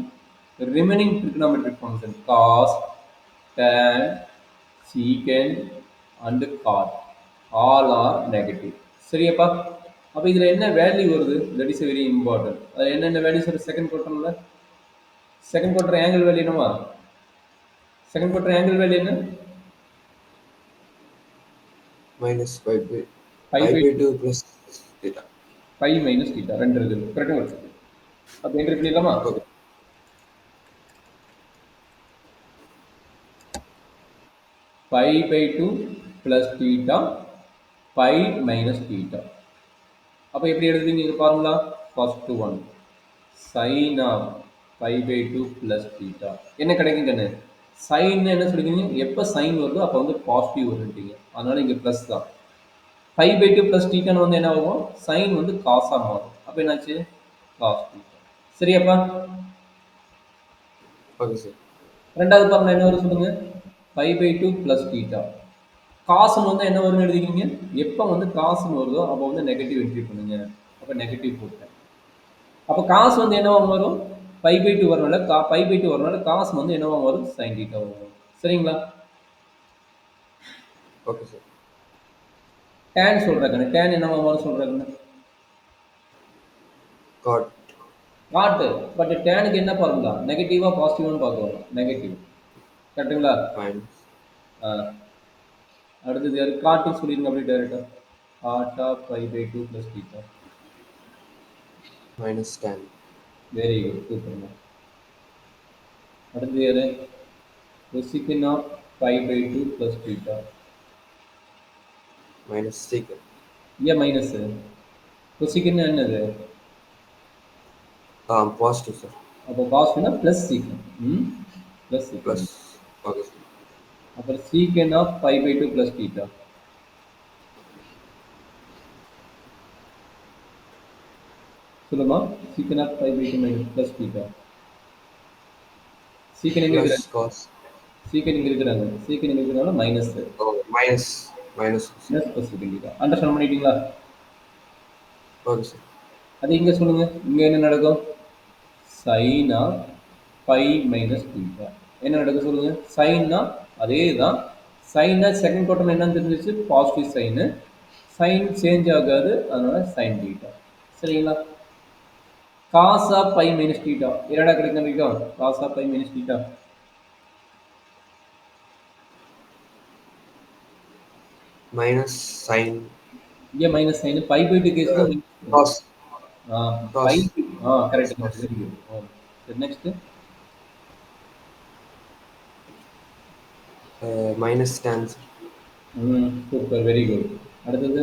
Remaining trigonometric function cos, tan, secant and cot all are negative. சரியாப்பா? அப்ப இதுல என்ன வேல்யூ வருது? That is very important. அது என்னென்ன வேல்யூஸ் வருது செகண்ட் குவார்டர்ல? செகண்ட் குவார்டர் ஆங்கிள் வேல்யூ என்னவா? செகண்ட் குவார்டர் ஆங்கிள் வேல்யூ என்ன? minus 5 5 by by 2. 2 plus theta. 5 minus theta. ரெண்டு இருக்குது. கரெக்டாக வருது. அப்போ என்ட்ரி பண்ணிடலாமா? Okay. Pi by 2 plus theta, pi minus theta. அப்போ எப்படி எழுதுவீங்க இது formula? First one sin of pi by 2 plus theta. என்ன கிடைக்கும் கண்ணு? சைன் என்ன சொல்லிக்கிறீங்க? எப்போ சைன் வருதோ அப்போ வந்து பாசிட்டிவ் வருதுட்டீங்க. அதனால இங்கே ப்ளஸ் தான். pi by 2 plus theta வந்து என்ன ஆகும்? சைன் வந்து காசாக மாறும். அப்போ என்னாச்சு? Cos theta. சரியாப்பா? Okay, sir. ரெண்டாவது ஃபார்முலா என்ன வரும் சொல்லுங்க? pi by 2 plus theta. காசுன்னு வந்து என்ன வரும்னு எழுதிக்கிங்க? எப்போ வந்து காசுன்னு வருதோ அப்போ வந்து நெகட்டிவ் என்ட்ரி பண்ணுங்க. அப்போ நெகட்டிவ் போட்டேன். அப்போ காசு வந்து என்னவா வரும்? பை பை டூ வரனால பை பை டூ வரனால காசு வந்து என்னவா வரும்? சைன் டீட்டா வரும். சரிங்களா? Okay, sir. டேன் சொல்றாங்க. டேன் என்னவா வரும் சொல்றாங்க? Cot காட்டு. பட் டேனுக்கு என்ன ஃபார்முலா? நெகட்டிவா பாசிட்டிவான்னு பார்க்கணும். நெகட்டிவ். கரெக்டுங்களா? minus ஆ. அடுத்தது யாரு? காட்டு சொல்லிருங்க அப்படியே டைரக்டா. Cot of pi by two plus theta. minus tan very good. சூப்பர்மா. அடுத்தது யாரு? cosecant of pi by 2 plus theta. minus secant ஏன் மைனஸ்? cosecant என்னது? positive, sir. அப்போ பாசிட்டிவ்னா plus secant. Plus Plus. Secant. Okay, sir. அப்புறம் secant of pi by two plus theta. சொல்லுமா? Secant of pi by two minus plus theta. Secant எங்க Plus இருக்கிறாங்க? cos. சீக்கன் இங்க இருக்கிறாங்க. சீக்கன் இங்க இருக்கிறனால minus. Oh, minus minus plus secant theta. Understand பண்ணிட்டீங்களா? okay, sir. அது இங்க சொல்லுங்க. இங்க என்ன நடக்கும்? Sine of pi minus theta. என்ன நடக்கும் சொல்லுங்க? சைன்னா அதே தான். சைனா செகண்ட் குவார்டர்ல என்னன்னு தெரிஞ்சிச்சு? Positive sign. சைன் சேஞ்ச் ஆகாது. அதனால சைன் டீட்டா. சரிங்களா? Cos of pi minus theta. என்னடா கிடைக்கும்? Cos of pi minus theta. Minus sin இங்கே minus sine pi by two case தான் cos பை cos கரெக்ட். cos very good. சரி next. minus tan, sir. Super. Very good. அடுத்தது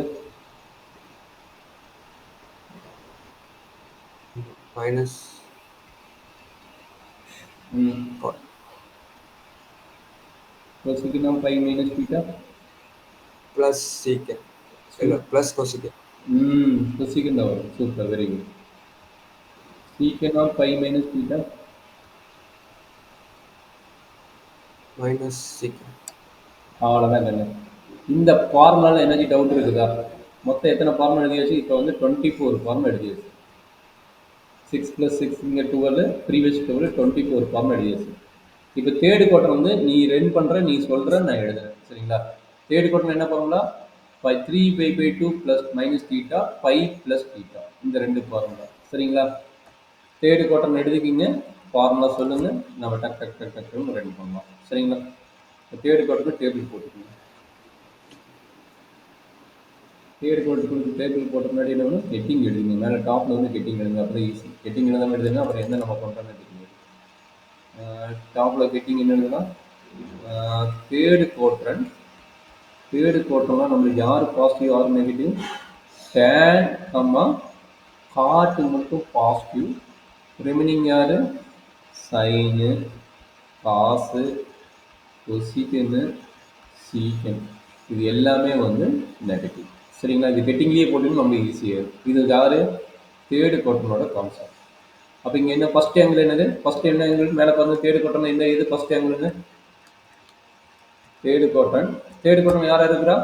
minus cot cosecant pi minus theta. plus secant plus cosecant cosecant தான் வரும். Super. Very good. Secant of pi minus theta. minus secant. அவ்வளோதான் கண்ணு. இந்த ஃபார்முலாவில் energy doubt இருக்குதா? மொத்தம் எத்தனை ஃபார்முலா எழுதியாச்சு? இப்போ வந்து 24 ஃபார்முலா எழுதியாச்சு. 6 + 6 இங்கே 12, ப்ரீவியஸ் 12, 24 ஃபார்முலா எழுதியாச்சு. இப்போ தேர்டு குவார்டர் வந்து நீ ரன் பண்ணுற, நீ சொல்கிற, நான் எழுதுறேன். சரிங்களா? தேர்டு குவார்டர் என்ன formula? 3 pi by 2 plus minus theta, pi plus theta. இந்த ரெண்டு ஃபார்முலா. சரிங்களா? Third quarter எழுதிக்கிங்க. ஃபார்முலா சொல்லுங்கள். நம்ம டக் டக் டக் டக்குன்னு ரன் பண்ணலாம். சரிங்களா? தேர்டு குவார்டருக்கு டேபிள் போட்டுக்கோங்க. தேர்ட் குவார்டருக்கு டேபிள் போட்ட முன்னாடி என்ன பண்ணணும்? ஹெட்டிங் எழுதுங்க. மேலே டாப்பில் வந்து ஹெட்டிங் எழுதுங்க. அப்புறம் ஈஸி. ஹெட்டிங் எழுதாமல் எழுதுங்க. அப்புறம் எந்த நம்ம பண்ணுறோன்னு ஹெட்டிங் டாப்பில் ஹெட்டிங் என்ன எழுதுனா தேர்டு குவார்டரண்ட். தேர்டு குவார்டர்னா நம்மளுக்கு யார் பாசிட்டிவ் யார் நெகட்டிவ்? டேன் கம்மா காட்டு மட்டும் பாசிட்டிவ். ரிமைனிங் யார்? சைனு, காசு, கொசிக்கனு, சீக்கன். இது எல்லாமே வந்து நெகட்டிவ். சரிங்களா? இது கெட்டிங்லேயே போட்டீங்கன்னா நம்மளுக்கு ஈஸியாக இருக்கும். இது யாரு? தேர்டு குவாட்ரனோட கான்செப்ட். அப்போ இங்கே என்ன ஃபர்ஸ்ட் ஆங்கிள் என்னது? ஃபர்ஸ்ட் என்ன ஆங்கிள்? மேலே பாருங்க, தேர்டு குவாட்ரன் இந்த இது ஃபர்ஸ்ட் ஆங்கிள்னு தேர்டு குவாட்ரன். தேர்டு குவாட்ரன் யார் இருக்கிறா?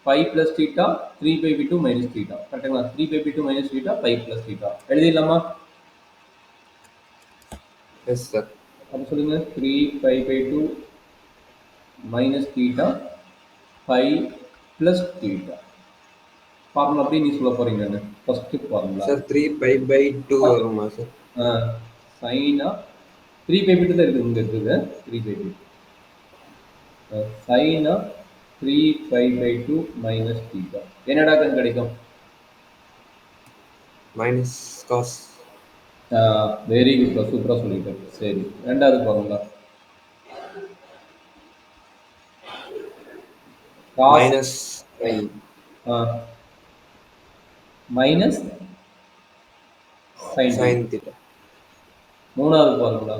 Pi plus theta 3π/2 minus theta. கரெக்டுங்களா? 3π/2 minus theta pi plus theta. எழுதிடலாமா? Yes sir. அப்போ சொல்லுங்க, 3π/2 minus theta pi plus theta. Formula அப்படி நீ சொல்ல போறீங்க. ஃபர்ஸ்ட் ஃபார்முலா சார் 3π/2 வருமா சார்? சைனா 3π/2 தான் இருக்குது, இங்கே இருக்குது 3π/2. சைனா 3π/2 மைனஸ் தீட்டா என்னடா கணக்கு கிடைக்கும்? Minus cos. வெரி குட், சூப்பராக சொல்லிட்டேன். சரி, ரெண்டாவது formula minus minus sine. Sine theta. மூணாவது ஃபார்முலா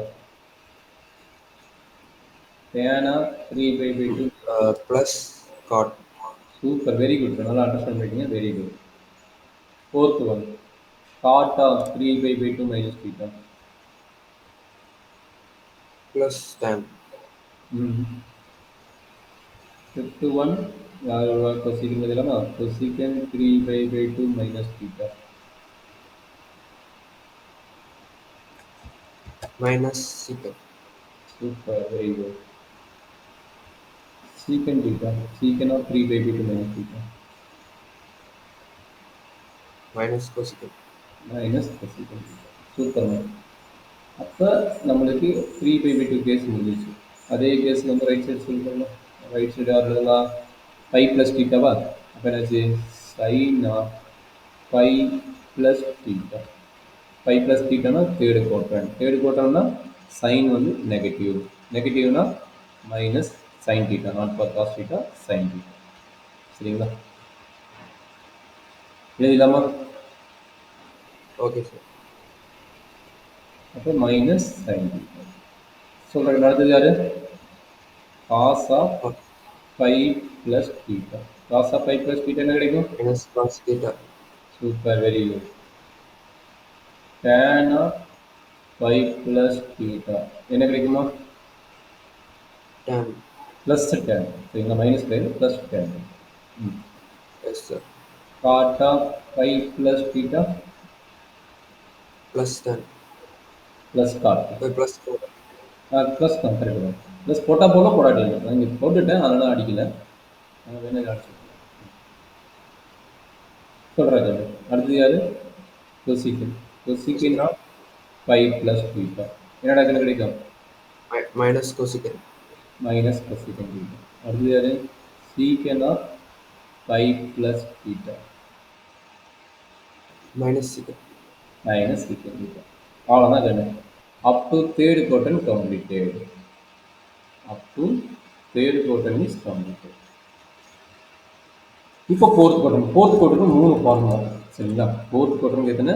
டேனா 3π/2 plus cot. Super, very good, நல்லா அண்டர்ஸ்டாண்ட் பண்ணிட்டீங்க, very good. Fourth one cot of 3π/2 minus theta plus tan. Fifth one யார் கொசிக்கன் இல்லாமா? Cosecant 3π/2 minus theta minus secant. Super, very good. Secant theta, secant of 3π/2 minus theta minus cosecant. Minus cosecant theta. Super ma'am. அப்போ நம்மளுக்கு 3π/2 case முடிஞ்சிச்சு. அதே கேஸில் வந்து right side சொல்லிக்கலாம். Right side யாருலாம் பை ப்ளஸ் தீட்டாவா? அப்போ என்னாச்சு? சைனா pi plus theta. Pi plus தீட்டானா தேர்டு குவாட்ரன். தேர்டு குவாட்ரன்னா சைன் வந்து நெகட்டிவ். நெகட்டிவ்னா minus sine theta, not for cos theta, sine theta. சரிங்களா? எழுதிடலாமா? Okay sir. அப்போ மைனஸ் சைன் தீட்டா. சொல்கிறேன், அடுத்தது யாரு? Cos of pi plus theta. Cos of pi plus theta என்ன கிடைக்கும்? Minus cos theta. Super, very good. tan of pi plus theta என்ன கிடைக்குமா? டேன். Plus tan. சரிங்களா? மைனஸ் கிடையாது, plus tan. Yes sir. Cot of pi plus theta plus tan. Plus cot. Plus cot. Plus தான், correct தான். Plus போட்டால் போல போடாட்டி இல்லை. நான் இங்கே போட்டுட்டேன், அதனால அடிக்கல. வேணும் அடிச்சு சொல்கிறேன். அடுத்தது யாரு? Cosecant. Cosecant of pi plus theta என்னடா கணக்கு கிடைக்கும்? Minus cosecant. Minus cosecant theta. அடுத்தது யாரு? Secant of pi plus theta minus secant. Minus secant theta. அவ்வளோதான் கணக்கு. Up to third quadrant completed. Up to third quadrant is completed. இப்போ fourth quadrant. Fourth குவாட்ரனுக்கு 3 formula. சரிங்களா? ஃபோர்த் குவாட்ரனுக்கு எத்தனை?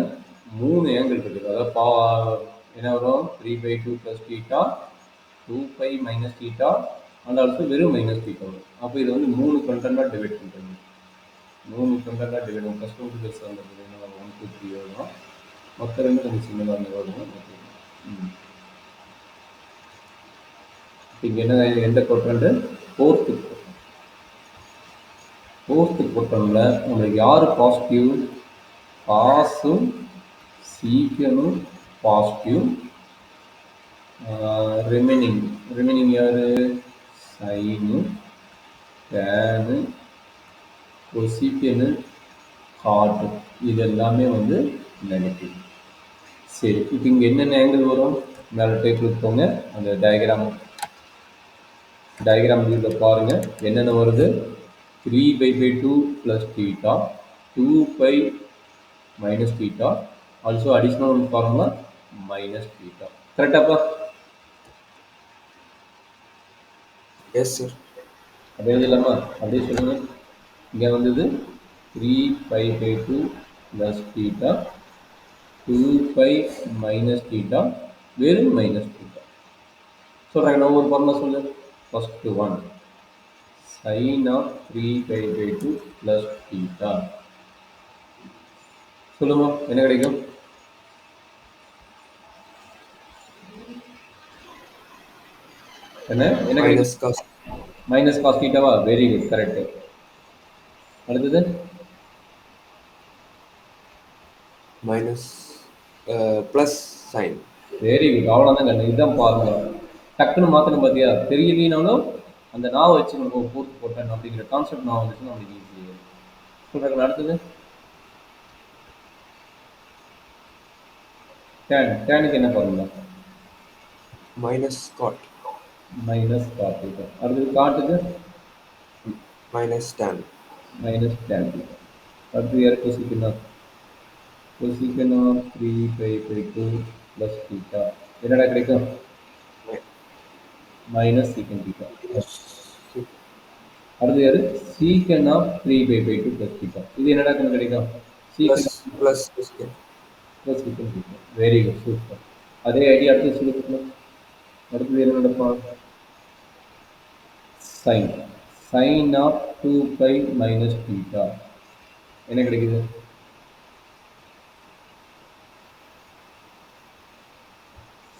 3 ஏங்கிள் இருக்குது. அதாவது என்ன வரும்? 3/2 plus theta, 2π minus theta and also வெறும் மைனஸ் தீட்டா வரும். அப்போ இது வந்து 3 கண்டென்ட்டாக டிவைட் பண்ணுறது. 3 கண்டென்ட்டாக டிவைட் பண்ணும். ஃபஸ்ட் ஒன்று பெருசாக இருந்தது, 1 2 3 வரும். மொத்த ரெண்டு கொஞ்சம் சின்னதாக வரும். இங்கே என்ன, எந்த குவாட்ரண்ட்? ஃபோர்த்து. ஃபோர்த்து குவாட்ரண்ட்ல நம்மளுக்கு யார் பாசிட்டிவ்? காசும் சீக்கனும் பாசிட்டிவ். ரிமைனிங் யாரு? சைனு, டேனு, கொசிக்கனு, காட்டு, இது எல்லாமே வந்து நெகட்டிவ். சரி, இப்போ இங்கே என்னென்ன ஆங்கிள் வரும்? மேலே டேபிளுக்கு போங்க, அந்த டயக்ராம் வியூவில் பாருங்கள் என்னென்ன வருது. 3π/2 plus theta, 2π minus theta, also additional one formula minus theta. கரெக்டாப்பா? Yes sir. அப்படியே இல்லாமா? அப்படியே சொல்லுங்க. இங்கே வந்தது 3π/2 ப்ளஸ் தீட்டா, 2π மைனஸ் தீட்டா, வெறும் மைனஸ் தீட்டா. சொல்கிறேன் நான் ஒரு ஃபார்முலா சொல்லு. First one sin of 3 pi by 2 plus theta. சொல்லுமா என்ன கிடைக்கும்? என்ன என்ன கிடைக்கும்? minus cos மைனஸ் காஸ் தீட்டாவா? Very good, correct. அடுத்தது minus plus sin. Very good, அவ்வளோதான் கண்ணு. இதுதான் பாருங்க, டக்குன்னு மாற்றணும் பார்த்தியா? தெரியலனாலும் அந்த நாவை வச்சு நம்ம போட்டு போட்டேன் அப்படிங்கிற கான்செப்ட் நான் வந்துச்சுன்னா நம்மளுக்கு ஈஸி. சொல்கிறேன் அடுத்தது டேனுக்கு என்ன பாருங்க? minus cot minus cot theta. அடுத்தது காட்டுக்கு minus tan minus tan theta. அடுத்தது யார் cosecant? Cosecant 3 pi by 2 plus theta. என்னடா கிடைக்கும்? mi- minus secant theta. minus sec- அடுத்து யாரு? Secant of 3 pi by 2 plus theta. இது என்னடா கண்ணு கிடைக்கும்? plus secant plus cosecant. Plus secant theta. Very good, super. அதே ஐடியா அடுத்து சொல்லிக்கணும். அடுத்தது என்ன நடப்பான்? Sine sine of 2 pi minus theta. என்ன கிடைக்குது?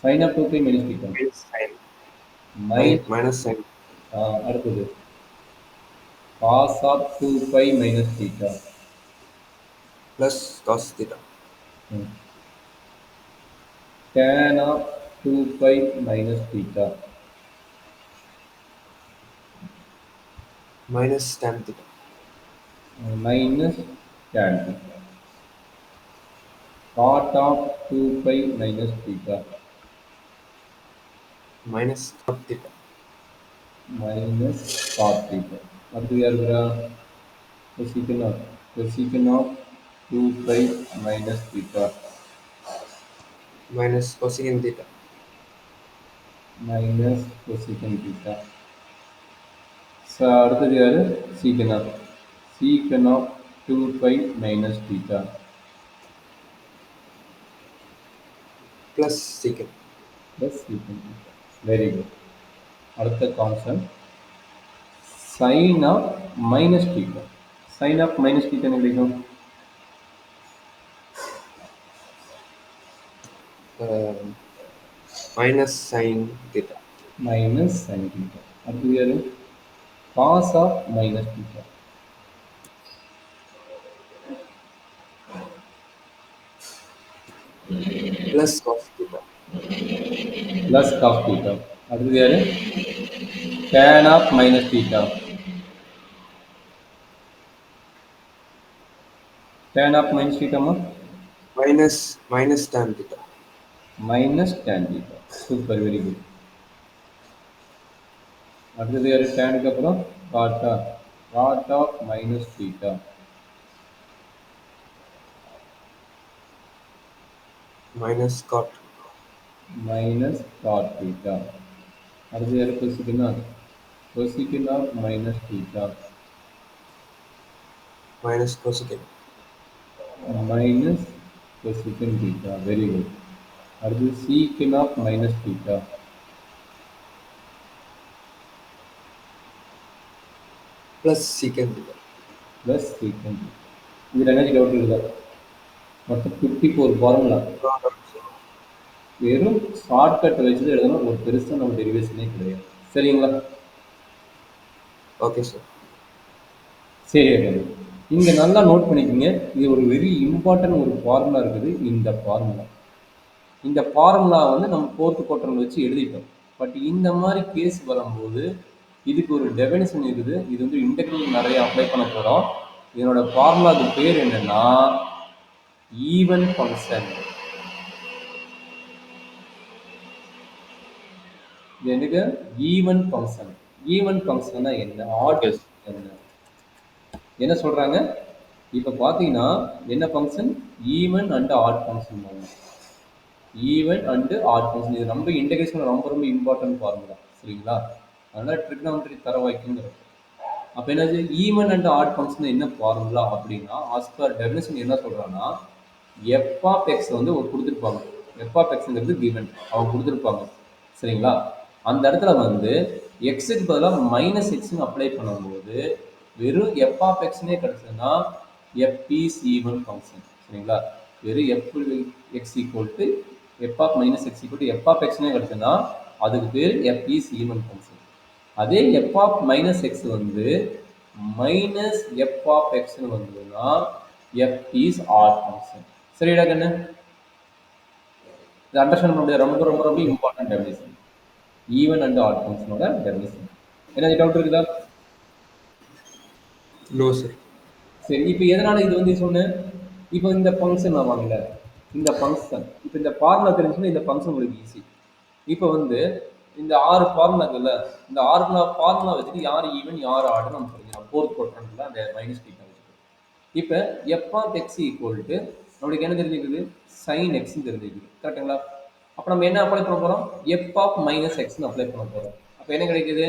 Sine of 2 pi minus theta. Minus sin. Minus. Minus sin அடுத்தது cos of 2 pi minus theta. plus cos theta tan of 2 pi minus theta. minus tan theta minus tan theta. cot of 2 pi minus theta. minus cot theta minus cot theta. அடுத்தது யார் இருக்கிறா? cosecant of 2 pi minus theta. minus cosecant theta minus cosecant theta. அடுத்தது யாரு? Secant of 2 pi minus theta. plus secant plus secant theta. Very good. அடுத்த concept sine of minus theta. Sine of minus theta என்ன கிடைக்கும்? minus sin theta minus sine theta. அடுத்தது யாரு? Cos of minus theta. plus cos theta plus cos theta. அடுத்தது யாரு? Tan of minus theta. Tan of minus தீட்டாமா? minus tan theta minus tan theta. Super, very good. அடுத்தது யாரு? டேனுக்கு அப்புறம் காட்டா. Cot of minus theta. minus cot minus cot theta. அடுத்து யாரு? Cosecant of minus theta. minus cosecant minus cosecant theta. Very good. அடுத்து secant of minus theta. plus secant theta plus secant theta. இதில் என்ன டவுட் இல்லை? மொத்தம் 54 formula. வெறும் shortcut வச்சு எழுதணும். ஒரு பெருசாக நம்ம டெரிவேஷனே கிடையாது. சரிங்களா? okay sir சரி, இங்கே நல்லா நோட் பண்ணிக்கோங்க. இது ஒரு வெரி இம்பார்ட்டன்ட் ஒரு ஃபார்முலா இருக்குது. இந்த ஃபார்முலா வந்து நம்ம ஃபோர்த்து குவார்டர்ல வச்சு எழுதிட்டோம். பட் இந்த மாதிரி கேஸ் வரும்போது இதுக்கு ஒரு டெஃபினிஷன் இருக்குது. இது வந்து இன்டெக்ரல் நிறைய அப்ளை பண்ண போகிறோம். இதனோட ஃபார்முலாக்கு பேர் என்னன்னா ஈவன் ஃபங்க்ஷன். இது என்னங்க? Even function. ஈவன் ஃபங்க்ஷன்னா என்ன? ஆட் என்ன சொல்றாங்க? இப்போ பார்த்தீங்கன்னா என்ன ஃபங்க்ஷன்? Even and odd function. Even and odd function. இது ரொம்ப இன்டெகிரேஷன் ரொம்ப இம்பார்ட்டன்ட் ஃபார்முலா. சரிங்களா? அதனால் ட்ரிக்னாமெட்ரி தர வைக்குங்கிறது. அப்போ என்னது? ஈவன் அண்ட் ஆட் ஃபங்க்ஷன் என்ன ஃபார்முலா அப்படின்னா, ஆஸ் பர் டெஃபினிஷன் என்ன சொல்கிறாங்கன்னா, எஃப் ஆஃப் எக்ஸ் வந்து ஒரு கொடுத்துருப்பாங்க. எஃப் ஆஃப் எக்ஸ்ங்கிறது கிவன் அவங்க கொடுத்துருப்பாங்க. சரிங்களா? அந்த இடத்துல வந்து எக்ஸுக்கு பதிலாக மைனஸ் எக்ஸ்னு அப்ளை பண்ணும்போது வெறும் எஃப் ஆஃப் எக்ஸ்னே கிடச்சதுன்னா எஃப் இஸ் ஈவன் ஃபங்க்ஷன். சரிங்களா? வெறும் f x equal to f of minus x equal to f of எக்ஸ்னே கிடச்சுன்னா அதுக்கு பேர் எஃப் இஸ் ஈவன் ஃபங்க்ஷன். அதே எஃப் ஆஃப் மைனஸ் எக்ஸ் வந்து மைனஸ் எஃப் ஆஃப் எக்ஸ்னு வந்ததுன்னா எஃப் இஸ் ஆட் ஃபங்க்ஷன். சரிடா கண்ணு? இது அண்டர்ஸ்டாண்ட் பண்ண முடியாது. ரொம்ப ரொம்ப ரொம்ப important definition. Even and odd ஃபங்க்ஷனோட டெபினிஷன். என்ன டவுட் இருக்குதா? No sir. சரி, இப்போ எதனால இது வந்து சொன்னேன்? இப்போ இந்த ஃபங்க்ஷன் நான் வாங்கல, இந்த ஃபங்க்ஷன் இப்போ இந்த ஃபார்முலா தெரிஞ்சுன்னா இந்த ஃபங்க்ஷன் உங்களுக்கு ஈஸி. இப்போ வந்து இந்த 6 ஃபார்முலா இருக்குல்ல, இந்த 6 ஃபார்முலா வச்சுட்டு யார் ஈவன் யார் ஆடுன்னு நம்ம சொல்லிக்கலாம். ஃபோர்த் குவாட்ரண்ட்ல அந்த மைனஸ் டீட்டா வச்சுட்டு இப்போ F of X equal to நம்மளுக்கு என்ன தெரிஞ்சுக்குது? சைன் எக்ஸ்ன்னு தெரிஞ்சுக்குது. கரெக்டுங்களா? அப்போ நம்ம என்ன அப்ளை பண்ண போகிறோம்? எஃப் ஆஃப் மைனஸ் எக்ஸ்ன்னு அப்ளை பண்ண போகிறோம். அப்போ என்ன கிடைக்குது?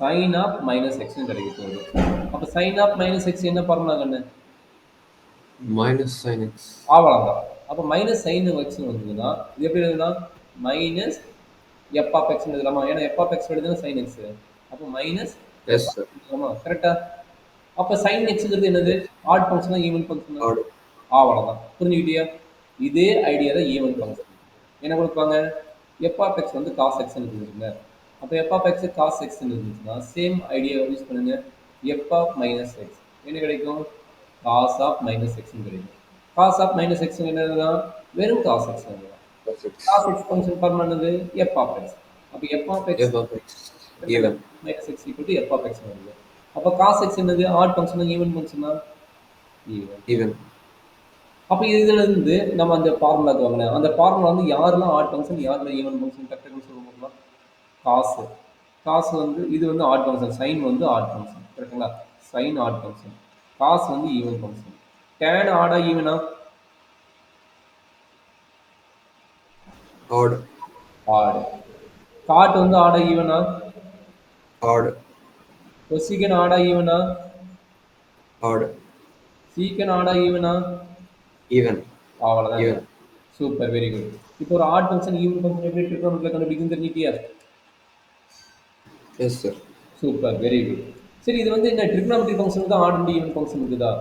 சைன் ஆஃப் மைனஸ் எக்ஸ்ன்னு கிடைக்க போகுது. அப்போ சைன் ஆஃப் மைனஸ் எக்ஸ் என்ன ஃபார்முலா கண்ணு? Minus sine X. அவ்வளோதான். அப்போ மைனஸ் சைன் எக்ஸ்ன்னு வந்ததுன்னா இது எப்படி எழுதுனா? மைனஸ் எஃப் ஆஃப் எக்ஸ் எழுதலாமா? ஏன்னா எஃப் ஆஃப் எக்ஸ் எழுதுனா சைன் எக்ஸ். அப்போ மைனஸ் எஸ் சார். எழுதலாமா? கரெக்டா? அப்போ சைன் எக்ஸுங்கிறது என்னது? ஆட் ஃபங்க்ஷனா ஈவன் ஃபங்க்ஷனா? ஆட். அவ்வளோதான். புரிஞ்சுக்கிட்டியா? இதே ஐடியா தான் ஈவன் ஃபங்க்ஷன். என்ன கொடுப்பாங்க? எஃப் ஆஃப் எக்ஸ் வந்து காஸ் எக்ஸ்ன்னு இருந்துச்சுங்க. அப்போ எஃப் ஆஃப் எக்ஸ் காஸ் எக்ஸ்ன்னு இருந்துச்சுன்னா சேம் ஐடியா யூஸ் பண்ணுங்க. எஃப் ஆஃப் மைனஸ் எக்ஸ் என்ன கிடைக்கும்? காஸ் ஆஃப் மைனஸ் எக்ஸ்ன்னு கிடைக்கும். காஸ் ஆஃப் மைனஸ் எக்ஸ் என்னதுதான்? வெறும் காஸ் எக்ஸ் தான். காஸ் எக்ஸ் ஃபங்க்ஷன் ஃபார்ம் பண்ணது எஃப் ஆஃப் எக்ஸ். அப்போ F of x f of x even. Minus x equal to f of x வருது. அப்போ காஸ் எக்ஸ் என்னது? ஆட் ஃபங்க்ஷனா ஈவன் ஃபங்க்ஷனா? ஈவன். ஈவன். அப்போ இதுல இருந்து நம்ம அந்த ஃபார்முலாக்கு வாங்கினேன். அந்த ஃபார்முலா வந்து யாரெல்லாம் ஆட் ஃபங்க்ஷன் யாரெல்லாம் ஈவன் ஃபங்க்ஷன் டக்குன்னு சொல்ல முடியுமா? காசு காசு வந்து இது வந்து ஆட் ஃபங்க்ஷன், சைன் வந்து ஆட் ஃபங்க்ஷன். கரெக்டுங்களா? சைன் ஆட் ஃபங்க்ஷன், காசு வந்து ஈவன் ஃபங்க்ஷன். டேன் ஆடா ஈவனா? ஆட். ஆடு. காட் வந்து ஆடா ஈவனா? ஆட். கொசிகன் ஆடா ஈவனா? ஆட். சீக்கன் ஆடா ஈவனா? ஈவன். அவ்வளோதான். ஈவன். Super, very good. இப்போ ஒரு ஆட் ஃபங்க்ஷன் ஈவன் ஃபங்க்ஷன் எப்படி ட்ரிகோனமெட்ரியில் கண்டுபிடிக்கும் தெரிஞ்சுக்கிட்டியா? Yes sir. Super, very good. சரி, இது வந்து என்ன ட்ரிகோனமெட்ரிக் ஃபங்க்ஷன் தான் ஆட் அண்ட் ஈவன் ஃபங்க்ஷன் இருக்குதா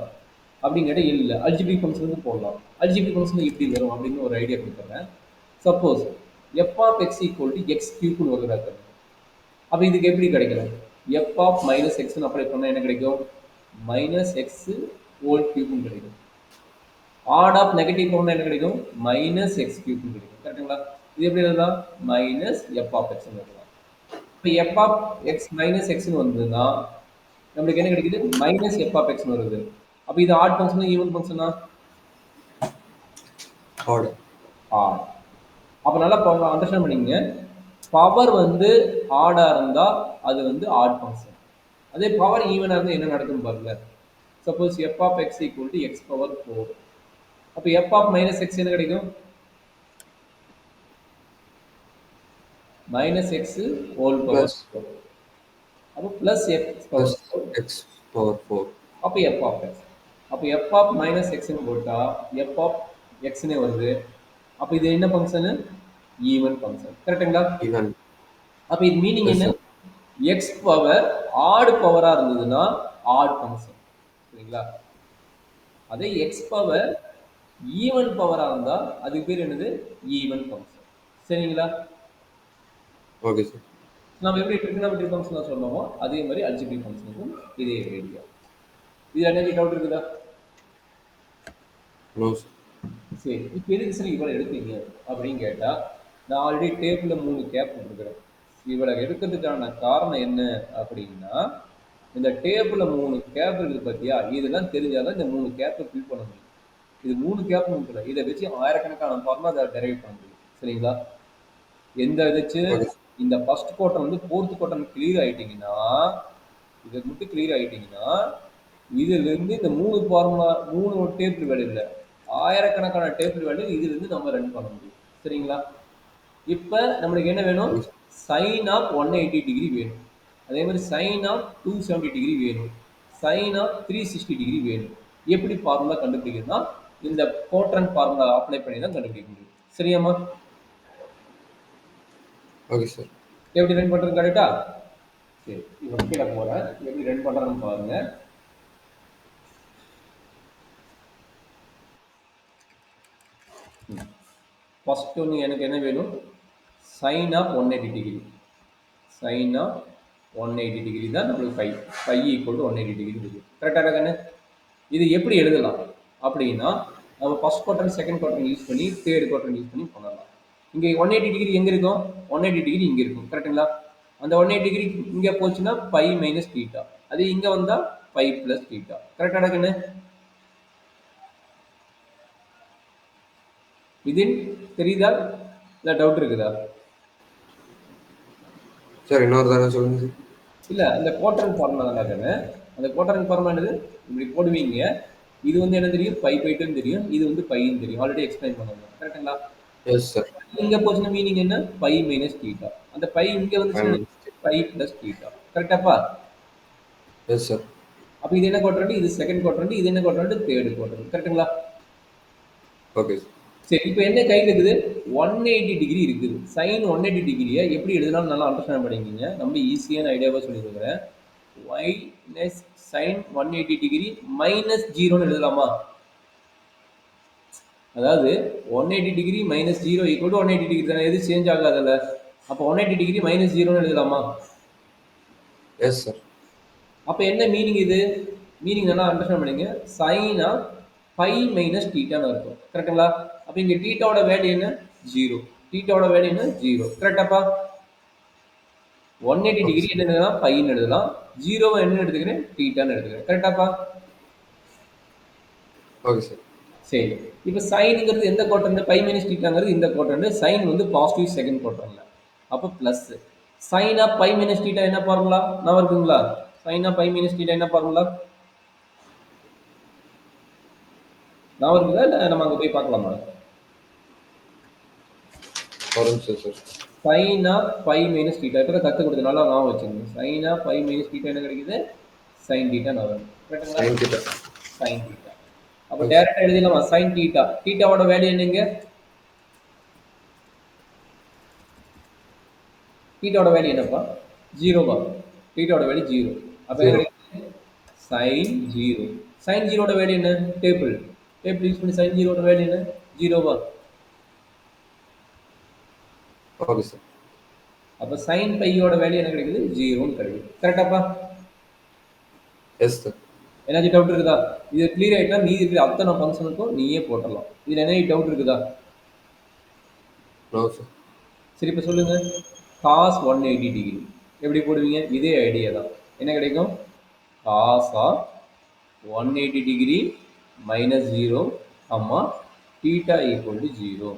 அப்படின்னு கேட்டால் இல்லை. அல்ஜிபிரிக் ஃபங்க்ஷன் வந்து போடலாம். அல்ஜிபிரிக் ஃபங்க்ஷன் எப்படி வரும் அப்படின்னு ஒரு ஐடியா கொடுத்துறேன். Suppose F of X equal to x கியூப்னு வருகிறாங்க. அப்போ இதுக்கு எப்படி கிடைக்கும்? எஃப் ஆஃப் மைனஸ் எக்ஸ்னு அப்ளை பண்ணால் என்ன கிடைக்கும்? மைனஸ் எக்ஸ் ஹோல் கியூப்னு கிடைக்கும். ஆட் ஆஃப் நெகட்டிவ் பண்ணால் என்ன கிடைக்கும்? மைனஸ் எக்ஸ் கியூப்னு கிடைக்கும். கரெக்டுங்களா? இது எப்படி எழுதலாம்? மைனஸ் எஃப் ஆஃப் எக்ஸ்னு எழுதலாம். இப்போ எஃப் ஆஃப் எக்ஸ் மைனஸ் எக்ஸ்னு வந்ததுன்னா நம்மளுக்கு என்ன கிடைக்குது? மைனஸ் எஃப் ஆஃப் எக்ஸ்னு வருது. அப்போ இது ஆட் ஃபங்க்ஷனா ஈவன் ஃபங்க்ஷனா? ஆட். ஆட். அப்போ நல்லா அண்டர்ஸ்டாண்ட் பண்ணிங்க. பவர் வந்து ஆடாக இருந்தால் அது வந்து ஆட் ஃபங்க்ஷன். அதே பவர் ஈவனாக இருந்தால் என்ன நடக்குன்னு பாருங்க. Suppose F of X equal to X power 4. அப்போ எஃப் ஆஃப் மைனஸ் எக்ஸ் என்ன கிடைக்கும்? Minus X whole power 4. அப்போ plus X power 4. X power 4. அப்போ எஃப் ஆஃப் எக்ஸ். அப்போ எஃப் ஆஃப் மைனஸ் எக்ஸ்ன்னு போட்டால் எஃப் ஆஃப் எக்ஸ்னே வருது. அப்போ இது என்ன ஃபங்க்ஷனு? Even function. கரெக்டுங்களா? ஈவன். அப்போ இது மீனிங் என்ன? எக்ஸ் பவர் ஆட் பவராக இருந்ததுன்னா ஆட் ஃபங்க்ஷன். சரிங்களா? அதே எக்ஸ் பவர் ஈவன் பவராக இருந்தால் அதுக்கு பேர் என்னது? Even function. சரிங்களா? Okay sir. நம்ம எப்படி ட்ரிகோனமெட்ரிக் ஃபங்க்ஷன் சொன்னோமோ அதே மாதிரி அல்ஜிபிரிக் ஃபங்க்ஷனுக்கும் இதே ஐடியா. இது என்ன டவுட் இருக்குதா? No sir. சரி, இப்போ எதுக்கு சார் இவ்வளோ எடுத்தீங்க அப்படின்னு கேட்டால், நான் ஆல்ரெடி டேபிளில் 3 கேப் கொடுக்குறேன். இவ்வளோ எடுக்கிறதுக்கான காரணம் என்ன அப்படின்னா, இந்த டேபிளில் 3 கேப் இருக்குது பார்த்தியா, இதெல்லாம் தெரிஞ்சால் தான் இந்த 3 கேப்பை ஃபில் பண்ண முடியும். இது 3 கேப் இல்லை, இதை வச்சு ஆயிரக்கணக்கான ஃபார்முலா அதை டெரைவ் பண்ண முடியும். சரிங்களா? எந்த வச்சு இந்த ஃபர்ஸ்ட் குவார்டர் வந்து ஃபோர்த் குவார்டர் கிளியர் ஆகிட்டிங்கன்னா, இதை மட்டும் கிளியர் ஆகிட்டிங்கன்னா இதுலேருந்து இந்த 3 ஃபார்முலா 3 டேபிள் வேல்யூ இல்லை, ஆயிரக்கணக்கான டேபிள் வேல்யூ இதுலேருந்து நம்ம ரன் பண்ண முடியும். சரிங்களா? இப்போ நம்மளுக்கு என்ன வேணும்? சைன் ஆஃப் 180 டிகிரி வேணும். அதே மாதிரி சைன் ஆஃப் 270 டிகிரி வேணும். சைன் ஆஃப் 360 டிகிரி வேணும். எப்படி ஃபார்முலா கண்டுபிடிக்கிறதுனா இந்த குவாட்ரண்ட் ஃபார்முலா அப்ளை பண்ணி தான் கண்டுபிடிக்க முடியும். சரியாம்மா? Okay sir. எப்படி ரன் பண்றது கரெக்டா? சரி, இப்போ கீழே போறேன். எப்படி ரன் பண்றதுன்னு பாருங்க. ஃபர்ஸ்ட் ஒன்று எனக்கு என்ன வேணும்? Sine of 180 degree. Sine of 180 degree தான் நம்மளுக்கு pi. Pi equal to 180 degree இருக்குது. கரெக்டாக தானே? இது எப்படி எழுதலாம் அப்படின்னா, நம்ம first quadrant second quadrant use பண்ணி தேர்ட் குவாட்ரண்ட் யூஸ் பண்ணி பண்ணலாம். இங்கே 180 டிகிரி எங்கே இருக்கும்? 180 டிகிரி இங்கே இருக்கும். கரெக்டுங்களா? அந்த 180 டிகிரி இங்கே போச்சுன்னா பை மைனஸ் தீட்டா. அது இங்கே வந்தால் பை ப்ளஸ் தீட்டா. கரெக்டாக கண்ணு? இது தெரியுதா? இல்லை டவுட் இருக்குதா? சார் இன்னொரு தடவை சொல்லுங்க சார். இல்லை, அந்த குவாட்ரண்ட் ஃபார்முலா தான் கண்ணு. அந்த குவாட்ரண்ட் ஃபார்முலா என்னது? இப்படி போடுவீங்க. இது வந்து என்ன தெரியும்? பை பைட்டுன்னு தெரியும். இது வந்து பைன்னு தெரியும். ஆல்ரெடி எக்ஸ்பிளைன் பண்ணுவோம். கரெக்டுங்களா? Yes sir. இங்க போச்சுன்னா மீனிங் என்ன? Pi minus theta. அந்த பை இங்க வந்து பை பிளஸ் தீட்டா. கரெக்டாப்பா? Yes sir. அப்ப இது என்ன குவாட்ரண்ட்? இது செகண்ட் குவாட்ரண்ட். இது என்ன குவாட்ரண்ட்? Third quadrant. கரெக்ட்டுங்களா? Okay sir. சரி, இப்போ என்ன கையில் இருக்குது? 180 டிகிரி இருக்குது. சைன் 180 டிகிரியை எப்படி எழுதலாம்னு நல்லா அண்டர்ஸ்டாண்ட் பண்ணிக்கிங்க. நம்ம ஈஸியான ஐடியாவாக சொல்லியிருக்கிறேன். மைனஸ் சைன் 180 டிகிரி மைனஸ் ஜீரோன்னு எழுதலாமா? அதாவது 180 degree minus zero equal to 180 degree தானே, எது சேஞ்ச் ஆகாதல்ல. அப்போ 180 டிகிரி மைனஸ் ஜீரோன்னு எழுதலாமா? Yes sir. அப்போ என்ன மீனிங் இது? மீனிங் நல்லா அண்டர்ஸ்டாண்ட் பண்ணிங்க. சைனா பை மைனஸ் டீட்டான்னு இருக்கும். கரெக்டுங்களா? அப்போ இங்கே டீட்டாவோட வேல்யூ என்ன? ஜீரோ. டீட்டாவோட வேல்யூ என்ன? ஜீரோ. கரெக்டாப்பா? 180 டிகிரி என்ன எழுதலாம்? பைன்னு எழுதலாம். ஜீரோவை என்ன எடுத்துக்கிறேன்? டீட்டான்னு எடுத்துக்கிறேன். கரெக்டாப்பா? Okay sir. சரி, இப்போ சைனுங்கிறது எந்த குவாட்ரண்ட்? பை மைனஸ் டீட்டாங்கிறது இந்த குவாட்ரண்ட். சைன் வந்து பாசிட்டிவ் செகண்ட் குவாட்ரண்ட்ல. அப்போ plus sine of pi minus theta என்ன ஃபார்முலா? நான் இருக்குங்களா? Sine of pi minus theta என்ன ஃபார்முலா? நான் இருக்குதா இல்லை நம்ம அங்கே போய் பார்க்கலாமா? ஒரு நிமிஷம் sir. Sign of pi minus theta இப்போ தான் கற்றுக் கொடுத்தனால நான் வச்சுருந்தேன். Sine of pi minus theta என்ன கிடைக்குது? சைன் டீட்டா நான் வரும். Sine theta. Sine theta. அப்போ டேரக்டாக எழுதிடலாமா? Sine theta. டீட்டாவோட வேல்யூ என்னங்க? டீட்டாவோட வேல்யூ என்னப்பா? ஜீரோவா? டீட்டாவோட வேல்யூ ஜீரோ. அப்போ சைன் ஜீரோ. சைன் ஜீரோட வேல்யூ என்ன? டேபிள். டேபிள் யூஸ் பண்ணி சைன் ஜீரோட வேல்யூ என்ன? ஜீரோவா? Okay sir. அப்போ சைன் பையோட வேல்யூ என்ன கிடைக்குது? ஜீரோன்னு கிடைக்குது. கரெக்டாப்பா? Yes sir. ஏதாச்சும் டவுட் இருக்குதா? இது கிளியர் ஆகிட்டா மீதி இருக்கிற அத்தனை ஃபங்க்ஷனுக்கும் நீயே போட்டுடலாம். இதில் என்ன டவுட் இருக்குதா? No sir. சரி, இப்போ சொல்லுங்க. காஸ் 180 டிகிரி எப்படி போடுவீங்க? இதே ஐடியா தான். என்ன கிடைக்கும்? Cos of 180 degree minus zero அம்மா டீட்டா ஈக்குவல் டு ஜீரோ.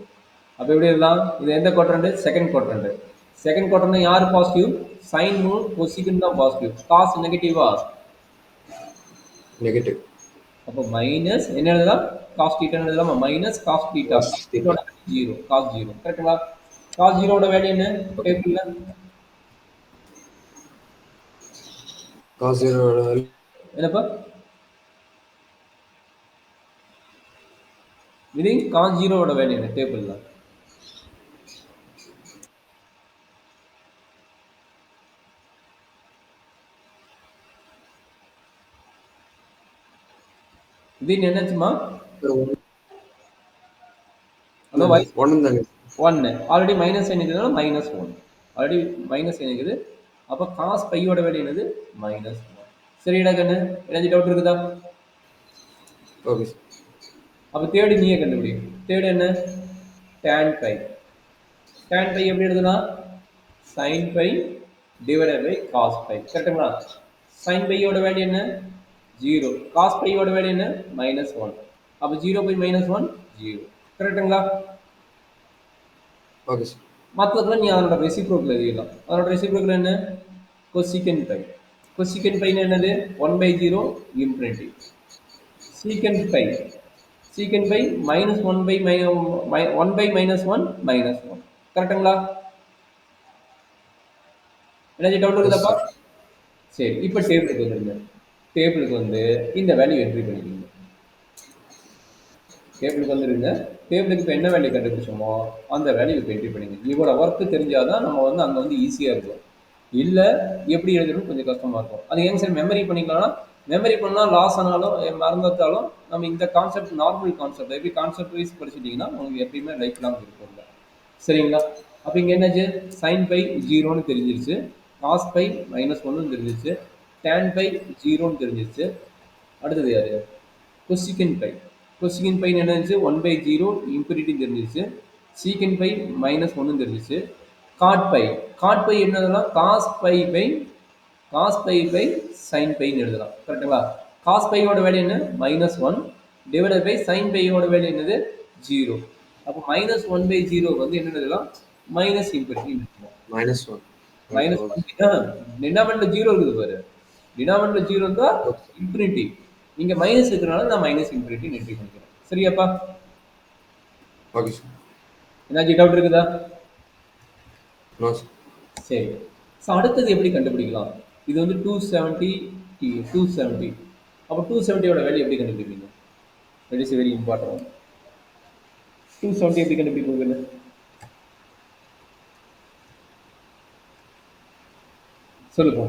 அப்போ எப்படி எழுதலாம்? இது எந்த quadrant? Second quadrant. Second quadrant யார் பாசிட்டிவ்? சைன் கொசிகன் தான் பாசிட்டிவ். காஸ் நெகட்டிவா? நெகட்டிவ். அப்போ மைனஸ் என்ன எழுதலாம்? காஸ் டீட்டான்னு எழுதலாமா? Minus cos theta zero. Cos zero. கரெக்டுங்களா? காஸ் ஜீரோட வேல்யூ என்ன? டேபிள்ல காஸ் ஜீரோட என்னப்பா? இது காஸ் ஜீரோவோட வேல்யூ என்ன? டேபிள்ல இது என்னச்சுமா? ஒன்னு ஆல்ரெடி மைனஸ் சைன் இருக்குதுனால minus one. Already minus sine இருக்குது. அப்போ காஸ் பையோட வேல்யூ என்னது? Minus one. சரிடா கண்ணு? ஏதாச்சும் டவுட் இருக்குதா? Okay sir. அப்போ தேர்டு நீயே கண்டுபிடி. தேர்டு என்ன? Tan by. டேன் பை எப்படி எழுதலாம்? Sine pi divided by cos pi. கரெக்டுங்களா? சைன் பையோட வேல்யூ என்ன? ஜீரோ. காஸ் பையோட வேல்யூ என்ன? Minus one. அப்போ zero by minus one zero. கரெக்டுங்களா? Okay sir. மற்றதுல நீ அதனோட ரெசிப்ரோக்கல் எழுதிடலாம். அதனோட ரெசிப்ரோக்கல் என்ன? கொசிகன் பை. கொசிகன் பைன்னு என்னது? 1/0 இன்ஃபினிட்டி. சீக்கன் பை. சீக்கன் பை மைனஸ் 1/-1 மைனஸ் 1. கரெக்டுங்களா? என்ன டவுட் இருக்குதாப்பா? சரி, இப்போ டேபிளுக்கு வந்துருங்க. டேபிளுக்கு வந்து இந்த வேல்யூ என்ட்ரி பண்ணிக்கோங்க. டேபிளுக்கு வந்துருங்க. டேபிளுக்கு இப்போ என்ன வேல்யூ கண்டுபிடிச்சோமோ அந்த வேல்யூ இப்போ என்ட்ரி பண்ணிங்க. இவ்வளோ ஒர்க்கு தெரிஞ்சாதான் நம்ம வந்து அங்கே வந்து ஈஸியாக இருக்கும். இல்லை எப்படி எழுதுறது கொஞ்சம் கஷ்டமாக இருக்கும். அது ஏங்க சார் மெமரி பண்ணிக்கலாம்னா, மெமரி பண்ணால் லாஸ் ஆனாலும் மறந்துட்டாலும் நம்ம இந்த கான்செப்ட் நார்மல் கான்செப்ட் எப்படி கான்செப்ட் வைஸ் படிச்சுட்டிங்கன்னா உங்களுக்கு எப்பயுமே லைஃப் லாங் இருக்கும். சரிங்களா? அப்போ இங்கே என்னாச்சு? சைன் பை ஜீரோன்னு தெரிஞ்சிருச்சு, காஸ் பை -1ன்னு தெரிஞ்சிருச்சு, டேன் பை ஜீரோன்னு தெரிஞ்சிருச்சு. அடுத்தது யாரு? கொசிகன் பை. கொசிகன் பை என்ன இருந்துச்சு? 1/0 இன்ஃபினிட்டி தெரிஞ்சிருச்சு. சீக்கன் பை -1ன்னு தெரிஞ்சிச்சு. Cot pi. காட் பை என்னதுலாம் காஸ் பை பை சைன் பைன்னு எழுதலாம். கரெக்டுங்களா? காஸ் பையோட வேல்யூ என்ன? -1 டிவைடட் பை சைன் பையோட வேல்யூ என்னது? 0. அப்போ -1/0 வந்து என்ன எழுதலாம்? மைனஸ் இன்ஃபினிட்டி எழுதலாம். -1. -1 டினாமினேட்டர் 0 இருக்குது பாரு. டினாமினேட்டர் 0 இருந்தா இன்ஃபினிட்டி. இங்க மைனஸ் இருக்கிறனால நான் மைனஸ் இன்ஃபினிட்டி என்ட்ரி பண்ணிக்கிறேன். சரியாப்பா? Okay sir. ஏதாச்சும் டவுட் இருக்குதா? No sir. சரி. ஸோ அடுத்தது எப்படி கண்டுபிடிக்கலாம்? இது வந்து 270 270. அப்போ 270யோட வேல்யூ எப்படி கண்டுபிடிப்பீங்க? That is very important. 270 எப்படி கண்டுபிடிப்பீங்க? சொல்லுங்க.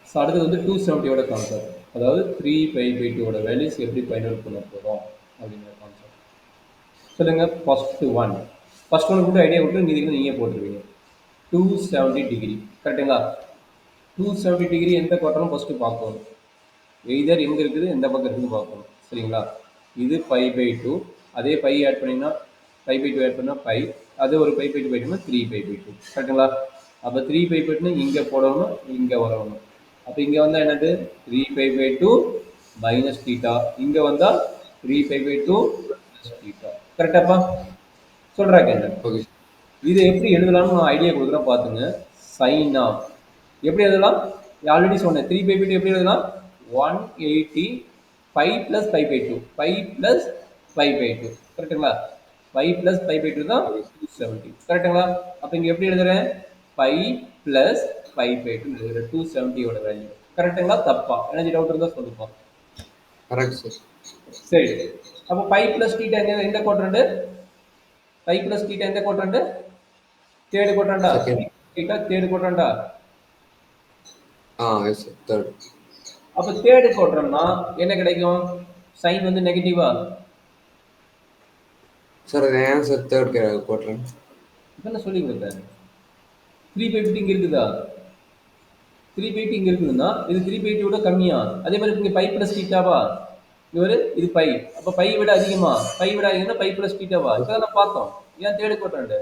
ஸோ அடுத்தது வந்து 270யோட கான்செப்ட், அதாவது 3π/2வோட வேல்யூஸ் எப்படி ஃபைண்ட் அவுட் பண்ண போகிறோம் அப்படிங்கிற கான்செப்ட். சொல்லுங்க. ஃபர்ஸ்ட் ஒன் கூட ஐடியா விட்டு மீதிக்கு நீங்கள் போட்டுருவீங்க. 270 டிகிரி கரெக்டுங்களா? 270 டிகிரி எந்த குவார்ட்டரும் ஃபஸ்ட்டு பார்க்கணும். எய்தர் எங்கே இருக்குது எந்த பக்கம் இருக்குதுன்னு பார்க்கணும். சரிங்களா? இது π/2. அதே பை ஆட் பண்ணிங்கன்னா π/2 ஆட் பண்ணால் பை, அது ஒரு π/2 போயிட்டோம்னா 3π/2. கரெக்டுங்களா? அப்போ 3π/2 இங்கே போடணும், இங்கே வரணும். அப்போ இங்கே வந்தால் என்னது? 3π/2 மைனஸ் தீட்டா. இங்கே வந்தால் 3π/2 ப்ளஸ் தீட்டா. கரெக்டாப்பா? சொல்கிறாங்க என்ன? ஓகே. இதை எப்படி எழுதலாம்னு நான் ஐடியா கொடுக்குறேன் பார்த்துங்க. சைன் ஆஃப் எப்படி எழுதலாம்? ஆல்ரெடி சொன்னேன். 3π/2 எப்படி எழுதலாம்? 180 பை ப்ளஸ் π/2 பை ப்ளஸ் π/2. கரெக்டுங்களா? பை ப்ளஸ் π/2 தான் 270. கரெக்டுங்களா? அப்போ இங்கே எப்படி எழுதுறேன்? பை ப்ளஸ் π/2 எழுதுறேன். 270யோட வேல்யூ. கரெக்டுங்களா தப்பா? எனர்ஜி டவுட் இருந்தால் சொல்லுப்பா. Correct sir. சரி. அப்போ பை ப்ளஸ் தீட்டா எந்த குவாட்ரண்ட்? பை ப்ளஸ் தீட்டா எந்த குவாட்ரண்ட்? தேர்டு குவாட்ரண்டா? தீட்டா தேர்டு குவாட்ரண்டா? Yes sir. தேர்ட். அப்போ தேர்டு குவாட்ரண்ட்னா என்ன கிடைக்கும்? சைன் வந்து நெகட்டிவா? சார் அது ஏன் சார் தேர்ட் குவாட்ரண்ட்? இதெல்லாம் சொல்லி கொடுத்தேன். 3/2 இங்கே இருக்குதா? 3/2 இங்கே இருக்குதுன்னா இது 3/2 கம்மியா? அதே மாதிரி இங்கே பை ப்ளஸ் தீட்டாவா? இவர் இது பை. அப்போ பை விட அதிகமா? பை விட அதிகம்னா பை ப்ளஸ் தீட்டாவா? இதெல்லாம் பார்த்தோம். ஏன் third quadrant?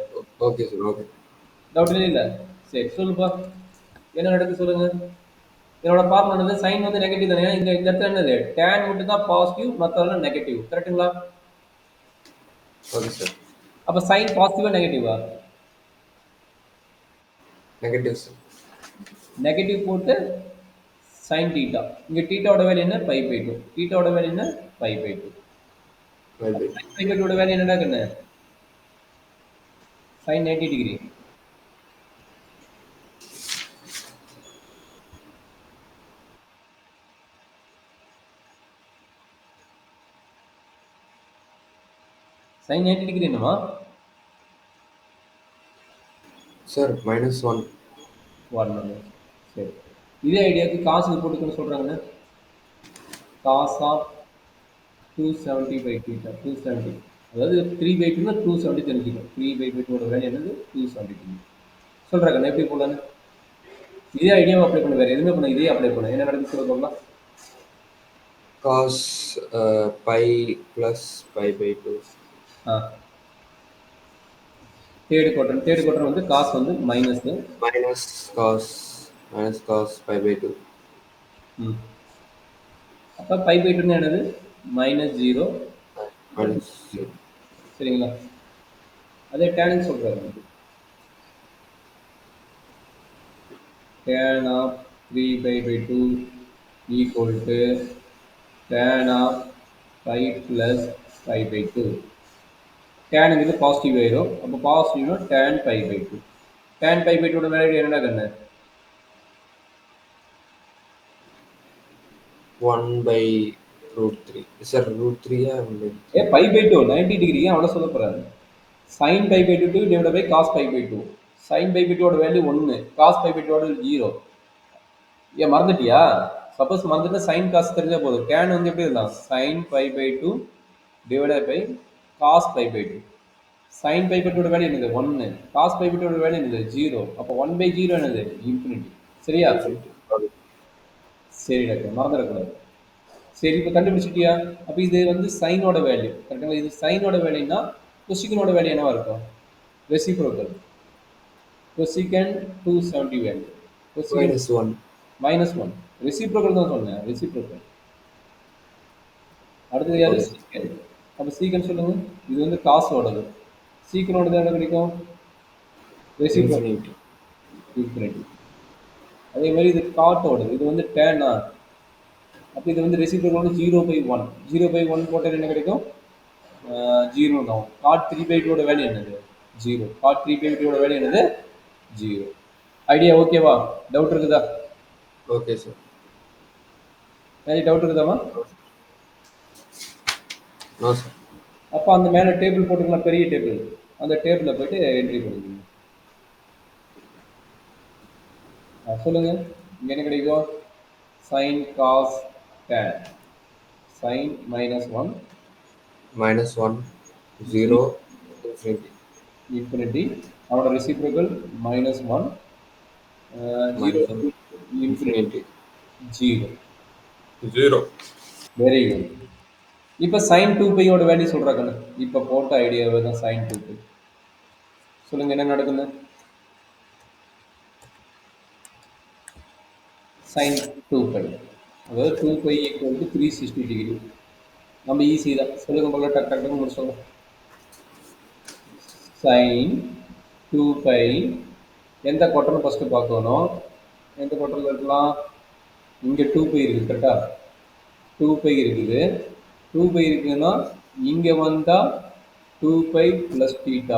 Okay sir. Okay. Doubt இல்லை. சரி சொல்லுப்பா. என்ன நடக்குது சொல்லுங்க. என்னோட ஃபார்முலா வந்து சைன் வந்து நெகட்டிவ் தானே. இந்த இடத்துல என்னது? டேன் மட்டும் தான் பாசிட்டிவ், மற்றதெல்லாம் நெகட்டிவ். கரெக்டுங்களா? Okay sir. அப்போ சைன் பாசிட்டிவா நெகட்டிவா? Negative sir. நெகட்டிவ் போட்டு சைன் தீட்டா. இங்கே தீட்டாவோட வேல்யூ என்ன? π/2. தீட்டாவோட வேல்யூ என்ன? π/2. π/2 வேல்யூ என்னடா கண்ணு? Sine 90 degree. சைன் 90 டிகிரி என்னமா? சார் -1. 1. சரி. இதே ஐடியாவுக்கு காசுக்கு போட்டுக்கணும்னு சொல்கிறாங்கண்ணே. Cos of 270/θ 270. அதாவது 3/2னா 270 தெரிஞ்சுக்கணும். 3/2 வேல்யூ என்னது? 270 சொல்கிறாங்க. எப்படி போடலான்னு இதே ஐடியாவை அப்ளை பண்ண, வேறு எதுவுமே பண்ண, இதே அப்ளை பண்ண என்ன நடக்குது சொல்லலாம். Cos pi plus π/2. Third quadrant வந்து காசு வந்து மைனஸ் காஸ் π/2. அப்போ π/2 என்னது? -0. சரிங்களா? அதே டேன் சொல்றாரு. tan of 3π/2 equal to tan of π plus π/2. tan இது பாசிட்டிவ் ஆயிரும். அப்போ பாசிட்டிவ்னா tan π/2. tan π/2 வேல்யூ என்னடா கண்ணு? 1/2 root 3. Sir, root 3 या root ஏ 3? பை பை டூ 90 டிகிரி ஏன் அவ்வளோ சொல்ல போறாரு. Sine pi by two divide by cos pi by two. Sine pi by டூவோட வேல்யூ 1, காஸ் பை பை டூவோட 0. ஏன் மறந்துட்டியா? சப்போஸ் மறந்துட்டு சைன் காசு தெரிஞ்சா போதும். டேன் வந்து எப்படி இருந்தான், sine pi by two divide by cos pi by two. Sine pi by டூட வேல்யூ என்னது 1, காஸ் பை பை டூட வேல்யூ என்னது 0. அப்போ 1/0 என்னது இன்ஃபினிட்டி. சரியா? Infinity. Okay. சரி டாக்டர், மறந்துடக்கூடாது. சரி, இப்போ கண்டுபிடிச்சிட்டியா? அப்போ இது வந்து சைனோட வேல்யூ கரெக்டாக. இது சைனோட வேல்யூனா கொசிகனோட வேல்யூ என்னவா இருக்கும்? ரெசிப்ரோக்கல். கொசிகன் 270 வேல்யூ. கொசிகன் -1. -1. ரெசிப்ரோக்கல் தான் சொன்னேன், ரெசிப்ரோக்கல். அடுத்தது யாரு? Okay. சீக்கன். அப்போ சீக்கன் சொல்லுங்க. இது வந்து காசோடது. சீக்கனோடது என்ன கிடைக்கும்? ரெசிப்ரோக்கல். Infinity. இன்ஃபினிட்டி. அதே மாதிரி இது காட்டோடது. இது வந்து டேனா. அப்போ இது வந்து ரெசிப்ரோக்கல் 0/1. 0/1 போட்டால் என்ன கிடைக்கும்? 0 தான். காட் 3/2 வேல்யூ என்னது? 0. காட் 3/2 வேல்யூ என்னது? 0. ஐடியா ஓகேவா? டவுட் இருக்குதா? Okay, sir. ஏதாவது டவுட் இருக்குதாமா? No, sir. அப்போ அந்த மேலே டேபிள் போட்டுக்கலாம், பெரிய டேபிள். அந்த டேபிளில் போயிட்டு என்ட்ரி பண்ணிக்கணும். சொல்லுங்க, இங்கே என்ன கிடைக்கும்? Sine cos tan. Sine -1 -1, 0, infinity. Infinity. அவனோட reciprocal -1, 0 -1, infinity, infinity. 0. 0. Very good. இப்போ சைன் 2π வேல்யூ சொல்கிறாங்க. இப்போ போட்ட ஐடியாவே தான் சைன் 2π. சொல்லுங்க என்ன நடக்குது? சைன் 2π, அதாவது 2π = 360 டிகிரி. நம்ம ஈஸி தான். சொல்லுங்க போல, டக் டக்குன்னு முடிச்சோங்க. சைன் 2π எந்த குவார்டர்னு ஃபஸ்ட்டு பார்க்கணும். எந்த குவார்டரில் இருக்கலாம்? இங்கே 2π இருக்குது கரெக்டாக. 2π இருக்குது. 2π இருக்குதுன்னா இங்கே வந்தால் 2π + θ.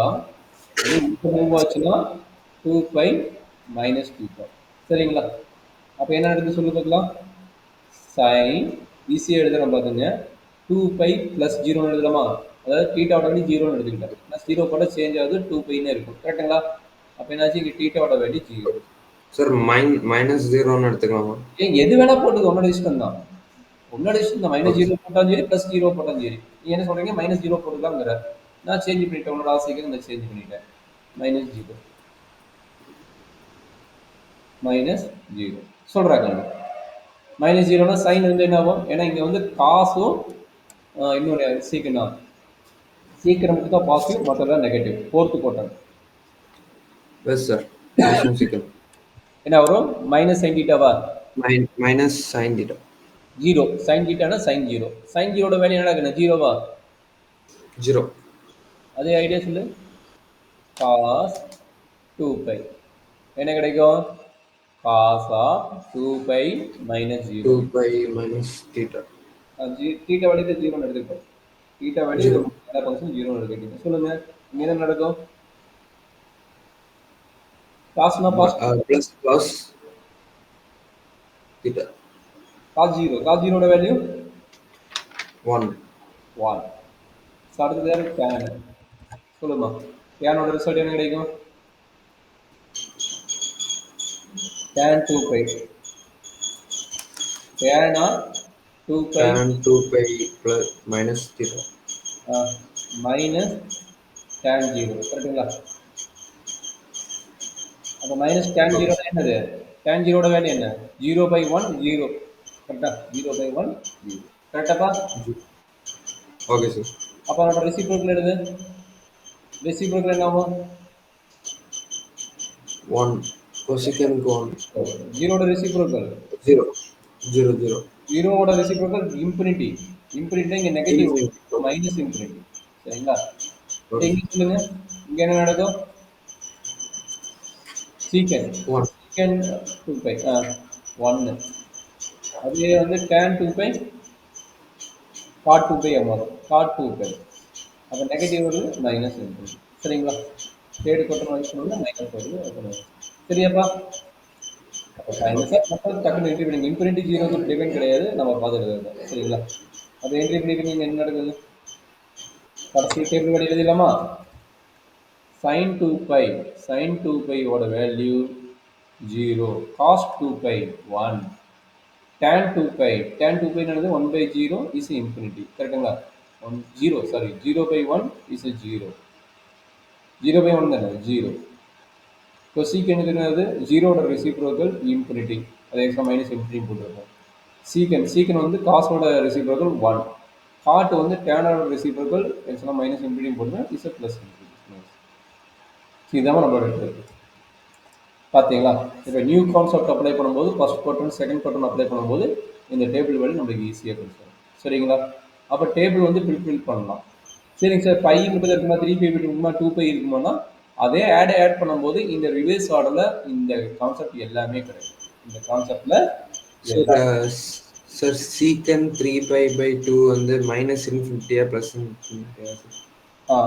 அது இங்கே மூவ் ஆச்சுன்னா 2π - θ. சரிங்களா? அப்போ என்ன நடக்குது சொல்லி பார்க்கலாம். சைன் ஈஸியாக எழுதுகிறோம் பார்த்துங்க. 2π + 0 எழுதலாமா? அதாவது தீட்டாவோட வேல்யூ 0ன்னு எடுத்துக்கிட்டேன். ப்ளஸ் 0 போட சேஞ்ச் ஆகுது, 2πன்னு இருக்கும் கரெக்டுங்களா? அப்போ என்னாச்சு, இங்கே தீட்டாவோட வேல்யூ 0. சார் -0ன்னு எடுத்துக்கலாமா? ஏன் எது வேணா போட்டுக்க, உன்னோட இஷ்டம் தான். உன்னோட இஷ்டம் தான். -0 போட்டாலும் சரி, +0 போட்டாலும் சரி. நீ என்ன சொல்றீங்க? -0 போட்டுக்கலாங்கிற. நான் சேஞ்ச் பண்ணிட்டேன், உன்னோட ஆசைக்கு நான் சேஞ்ச் பண்ணிட்டேன். -0 -0 சொல்றாங்க. -0னா சைன் வந்து என்ன ஆகும்? ஏன்னா இங்கே வந்து காசும் இன்னொரு சீக்கிரம் சீக்கிரம் மட்டும் தான் பாசிட்டிவ், மற்றதெல்லாம் நெகட்டிவ். ஃபோர்த்து போட்டாங்க. Yes, sir. Second. என்ன வரும்? -sin θவா? -sin θ. 0. sin θனா sin 0. sin 0ட வேல்யூ என்னடா இருக்குன்னா 0வா? 0. அதே ஐடியா சொல்லு. cos 2π என்ன கிடைக்கும்? cos 2π - 0. 2π - θ. தீட்டா வேல்யூ 0ன்னு எடுத்துக்கிட்டோம். தீட்டா வேல்யூ எல்லா ஃபங்க்ஷன் 0ன்னு எடுத்துக்கிட்டீங்க. சொல்லுங்க, இங்கே என்ன நடக்கும்? காசுனா plus θ. cos 0. cos 0ட வேல்யூ 1. ஸோ அடுத்தது யாரு? tan. சொல்லுமா, டேனோட ரிசல்ட் என்ன கிடைக்கும்? tan 2π. tan 2π tan 2π plus minus θ. Minus tan 0 கரெக்டுங்களா? அப்போ -tan 0 என்னது? tan 0ட வேல்யூ என்ன? 0/1 0 கரெக்டா? 0/1 0 கரெக்டாப்பா? Okay sir. அப்போ அதோட ரெசிப்ரோக்கல் எழுது. ரெசிப்ரோக்கல் என்ன ஆகும்? 1 cosecant 1. 0ட ரெசிப்ரோக்கல் 0 0 0. 0வோட ரெசிப்ரோக்கல் இன்ஃபினிட்டி. இன்ஃபினிட்டி இங்கே நெகட்டிவ் -இன்ஃபினிட்டி. சரிங்களா? இங்கே சொல்லுங்க, இங்கே என்ன நடக்கும்? சீக்கண்ட் 2π 1. அதுவே வந்து tan 2π cot 2π மாறும். cot 2π. அப்போ நெகட்டிவ் வருது, மைனஸ் இன்ஃபினிட்டி. சரிங்களா? தேர்டு குவார்டர் மைனஸ் பண்ணுவோம், மைனஸ் வருது. சரியாப்பா? அப்போ ஃபைனஸாக மக்கள் டக்குனு என்ட்ரி பண்ணிங்க இன்ஃபினிட்டி ஜீரோக்கு டிபெண்ட் கிடையாது நம்ம பார்த்துருக்கோம் சரிங்களா அப்போ என்ட்ரி பண்ணிக்கிறீங்க என்ன நடக்குது கடைசி டேபிள் வழி எழுதிடலாமா sin 2 pi sin 2 pi ஓட value 0 cos 2 pi 1 tan 2 pi tan 2 pi என்னது 1 by 0 is infinity கரெக்டுங்களா 0 sorry 0 by 1 is a 0 0 by 1 தானே 0 cosecant என்னது 0 ஓட ரெசிப்ரோக்கல் இன்ஃபினிட்டி அது எக்ஸ்ட்ரா மைனஸ் இன்ஃபினிட்டி போட்டுருக்கோம் சீக்கன் வந்து காசோட ரெசிப்ரோக்கல் 1 காட் வந்து டேனோட ரெசிப்ரோக்கல் எக்ஸ்ட்ரா மைனஸ் இன்ஃபினிட்டி போட்டுருக்கோம் இஸ் a ப்ளஸ் இதான் நம்மளோட இருக்கு பார்த்தீங்களா இப்போ நியூ கான்செப்ட் அப்ளை பண்ணும்போது first quarter second quarter apply பண்ணும்போது இந்த டேபிள் வேல்யூ நம்மளுக்கு ஈஸியாக கிடைச்சிடும் சரிங்களா அப்போ டேபிள் வந்து ஃபில் பண்ணலாம் சரிங்க சார் பை மட்டும் இருக்குமா 3 பை இருக்குமா 2 பை இருக்குமானா அதே ஆட் பண்ணும்போது இந்த ரிவர்ஸ் ஆர்டரில் இந்த கான்செப்ட் எல்லாமே கிடைக்கும் இந்த கான்செப்டில் சார் சீக்கன் 3 பை பை 2 வந்து மைனஸ் இன்ஃபினிட்டியா ப்ளஸ் இன்ஃபினிட்டியா ஆ